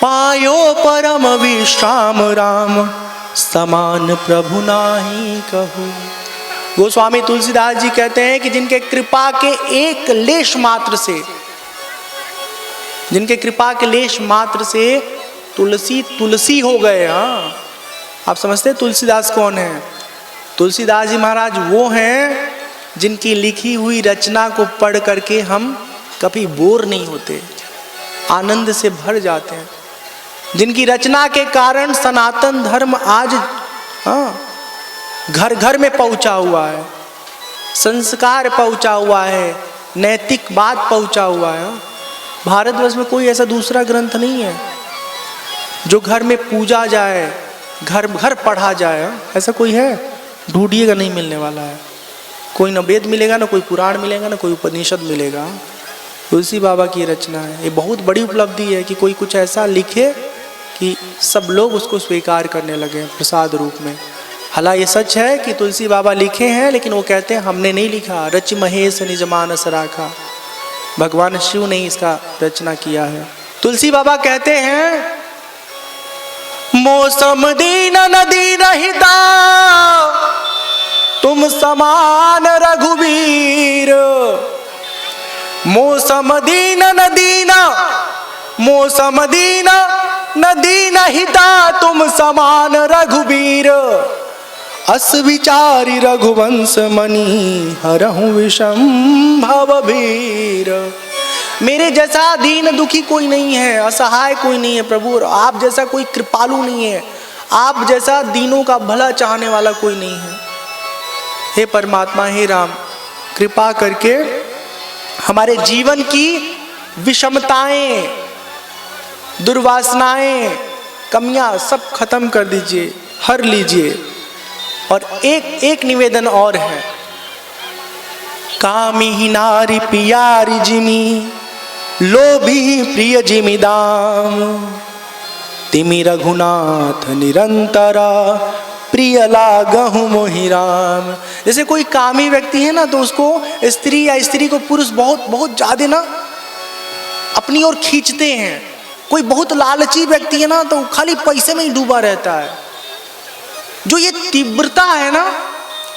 Speaker 1: पायो परम विश्राम राम समान प्रभु नाही कहूँ। गोस्वामी तुलसीदास जी कहते हैं कि जिनके कृपा के एक लेश मात्र से, जिनके कृपा के लेश मात्र से तुलसी तुलसी हो गए। हाँ, आप समझते हैं तुलसीदास कौन है? तुलसीदास जी महाराज वो हैं जिनकी लिखी हुई रचना को पढ़ करके हम कभी बोर नहीं होते, आनंद से भर जाते हैं। जिनकी रचना के कारण सनातन धर्म आज घर घर में पहुंचा हुआ है, संस्कार पहुंचा हुआ है, नैतिक बात पहुंचा हुआ है। भारतवर्ष में कोई ऐसा दूसरा ग्रंथ नहीं है जो घर में पूजा जाए, घर घर पढ़ा जाए। ऐसा कोई है? ढूंढिएगा, नहीं मिलने वाला है। कोई न वेद मिलेगा, ना कोई पुराण मिलेगा, ना कोई उपनिषद मिलेगा। तुलसी बाबा की रचना है। ये बहुत बड़ी उपलब्धि है कि कोई कुछ ऐसा लिखे कि सब लोग उसको स्वीकार करने लगे प्रसाद रूप में। हालांकि ये सच है कि तुलसी बाबा लिखे हैं, लेकिन वो कहते हैं हमने नहीं लिखा, रच महेश निज मानस राखा। भगवान शिव ने इसका रचना किया है। तुलसी बाबा कहते हैं मौसम दीन नदी रहिता तुम समान रघुवीर। मौसम दीन नदीना, मौसम दीन नदी नहिता तुम समान रघुवीर। अस विचारी रघुवंश मणि हरहु विषम भवभीर। मेरे जैसा दीन दुखी कोई नहीं है, असहाय कोई नहीं है प्रभु, और आप जैसा कोई कृपालु नहीं है, आप जैसा दीनों का भला चाहने वाला कोई नहीं है। हे परमात्मा, हे राम, कृपा करके हमारे जीवन की विषमताएं, दुर्वासनाएं, कमियां सब खत्म कर दीजिए, हर लीजिए। और एक निवेदन और है, कामी ही नारी पियारी जिमी, लोभी प्रिय जिमी दाम, तिमी रघुनाथ निरंतरा, प्रिय लागहु मोहि राम। जैसे कोई कामी व्यक्ति है ना, तो उसको स्त्री या स्त्री को पुरुष बहुत ज्यादा ना अपनी ओर खींचते हैं। कोई बहुत लालची व्यक्ति है ना, तो खाली पैसे में ही डूबा रहता है। जो ये तीव्रता है ना,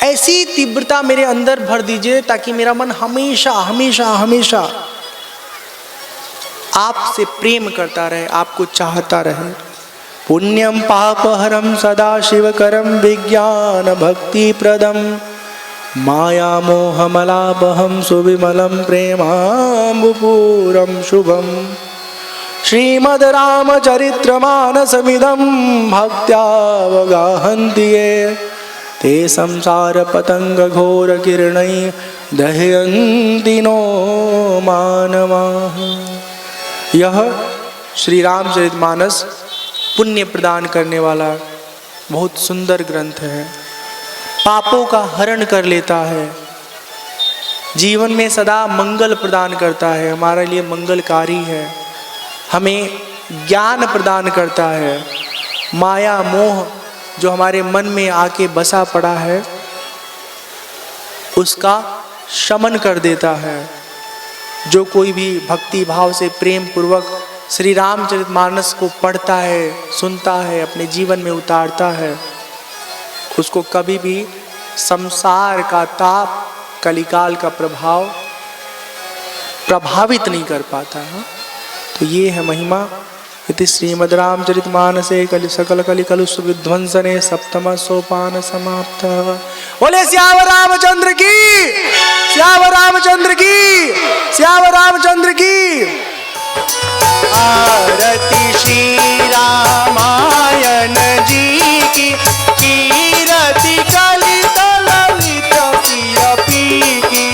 Speaker 1: ऐसी तीव्रता मेरे अंदर भर दीजिए, ताकि मेरा मन हमेशा हमेशा हमेशा आपसे प्रेम करता रहे, आपको चाहता रहे। पुण्यम पापहरम सदा शिवकरम, विज्ञान भक्ति प्रदम, माया मोहमलापहम, सुविमलम प्रेमाम्बुपूरम शुभम। श्रीमद् रामचरित्रमानसमिदं भक्त्यावगाहन्ति ये, ते संसार पतंग घोर किरणै, दह्यन्ति नो मानवाः। यह श्री रामचरितमानस पुण्य प्रदान करने वाला बहुत सुंदर ग्रंथ है। पापों का हरण कर लेता है, जीवन में सदा मंगल प्रदान करता है, हमारे लिए मंगलकारी है, हमें ज्ञान प्रदान करता है। माया मोह जो हमारे मन में आके बसा पड़ा है, उसका शमन कर देता है। जो कोई भी भक्ति भाव से प्रेम पूर्वक श्री रामचरितमानस को पढ़ता है, सुनता है, अपने जीवन में उतारता है, उसको कभी भी संसार का ताप, कलिकाल का प्रभाव प्रभावित नहीं कर पाता है। तो ये है महिमा। इति श्रीमद् रामचरितमानसे कलि सकल कलि कलुष विध्वंसने सप्तम सोपान समाप्त। बोले श्याम रामचंद्र की, श्याम रामचंद्र की, श्याम रामचंद्र की।
Speaker 2: आरती श्री रामायण जी की, कीरति कलित ललित सियपी की।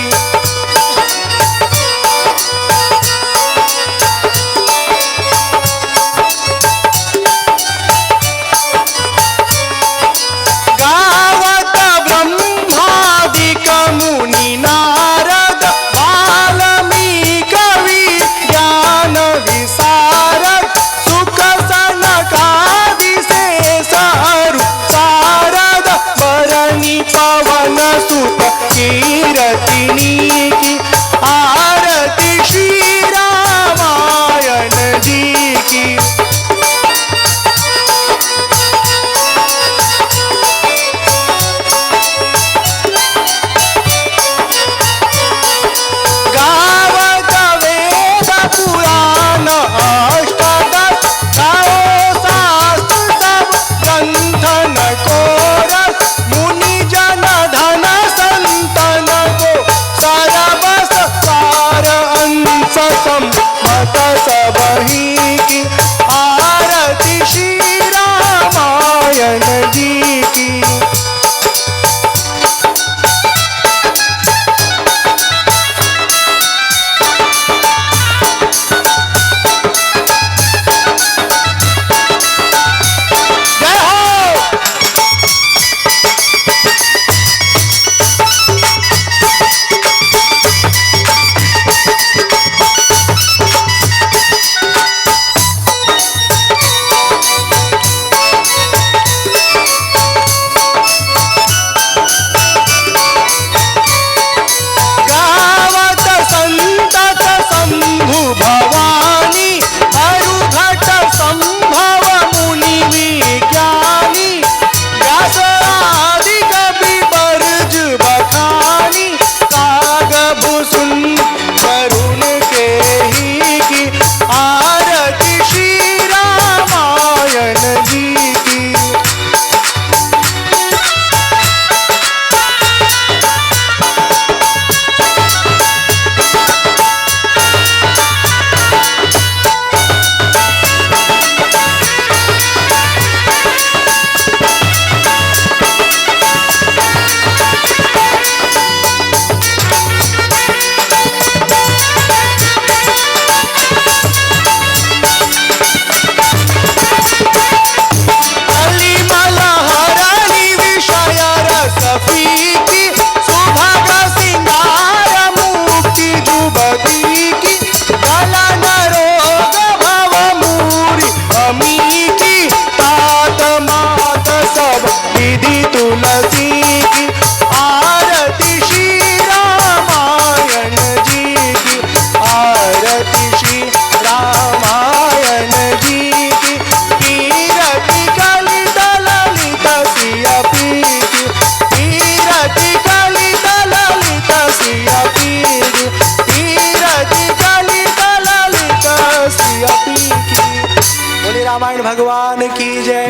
Speaker 2: गावत ब्रह्मादिक मुनि नारद, वाल्मीकि ज्ञान विशारद, सुख सनकादि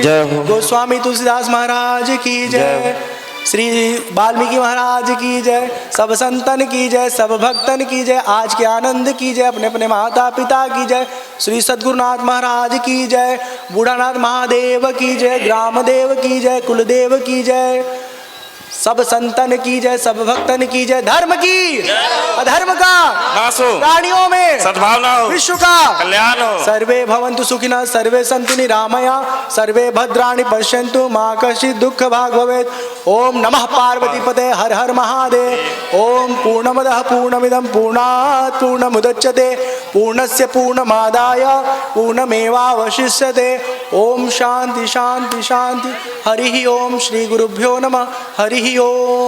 Speaker 3: जय हो।
Speaker 1: गोस्वामी तुलसीदास महाराज की जय, श्री वाल्मीकि महाराज की जय, सब संतन की जय, सब भक्तन की जय, आज के आनंद की जय, अपने अपने माता पिता की जय, श्री सद्गुरुनाथ महाराज की जय, बूढ़ानाथ महादेव की जय, ग्रामदेव की जय, कुलदेव की जय, सब संतन की जय, सब भक्तन की जय। धर्म की अधर्म का
Speaker 3: नाश हो,
Speaker 1: प्राणियों में
Speaker 3: सद्भावना हो,
Speaker 1: विश्व का
Speaker 3: कल्याण हो।
Speaker 1: सर्वे भवन्तु सुखिनः, सर्वे सन्तु निरामया, सर्वे भद्राणि पश्यन्तु, मा कश्चित् दुःख भाग् भवेत्। ओम नमः पार्वती पते, हर हर महादेव। ओम पूर्णमदः पूर्णमिदं पूर्णात् पूर्णमुदच्यते, पूर्णस्य पूर्णमादाय पूर्णमेवावशिष्यते। ओम शांति शांति शांति। हरि ओम। श्री गुरुभ्यो नमः। हरि ओम।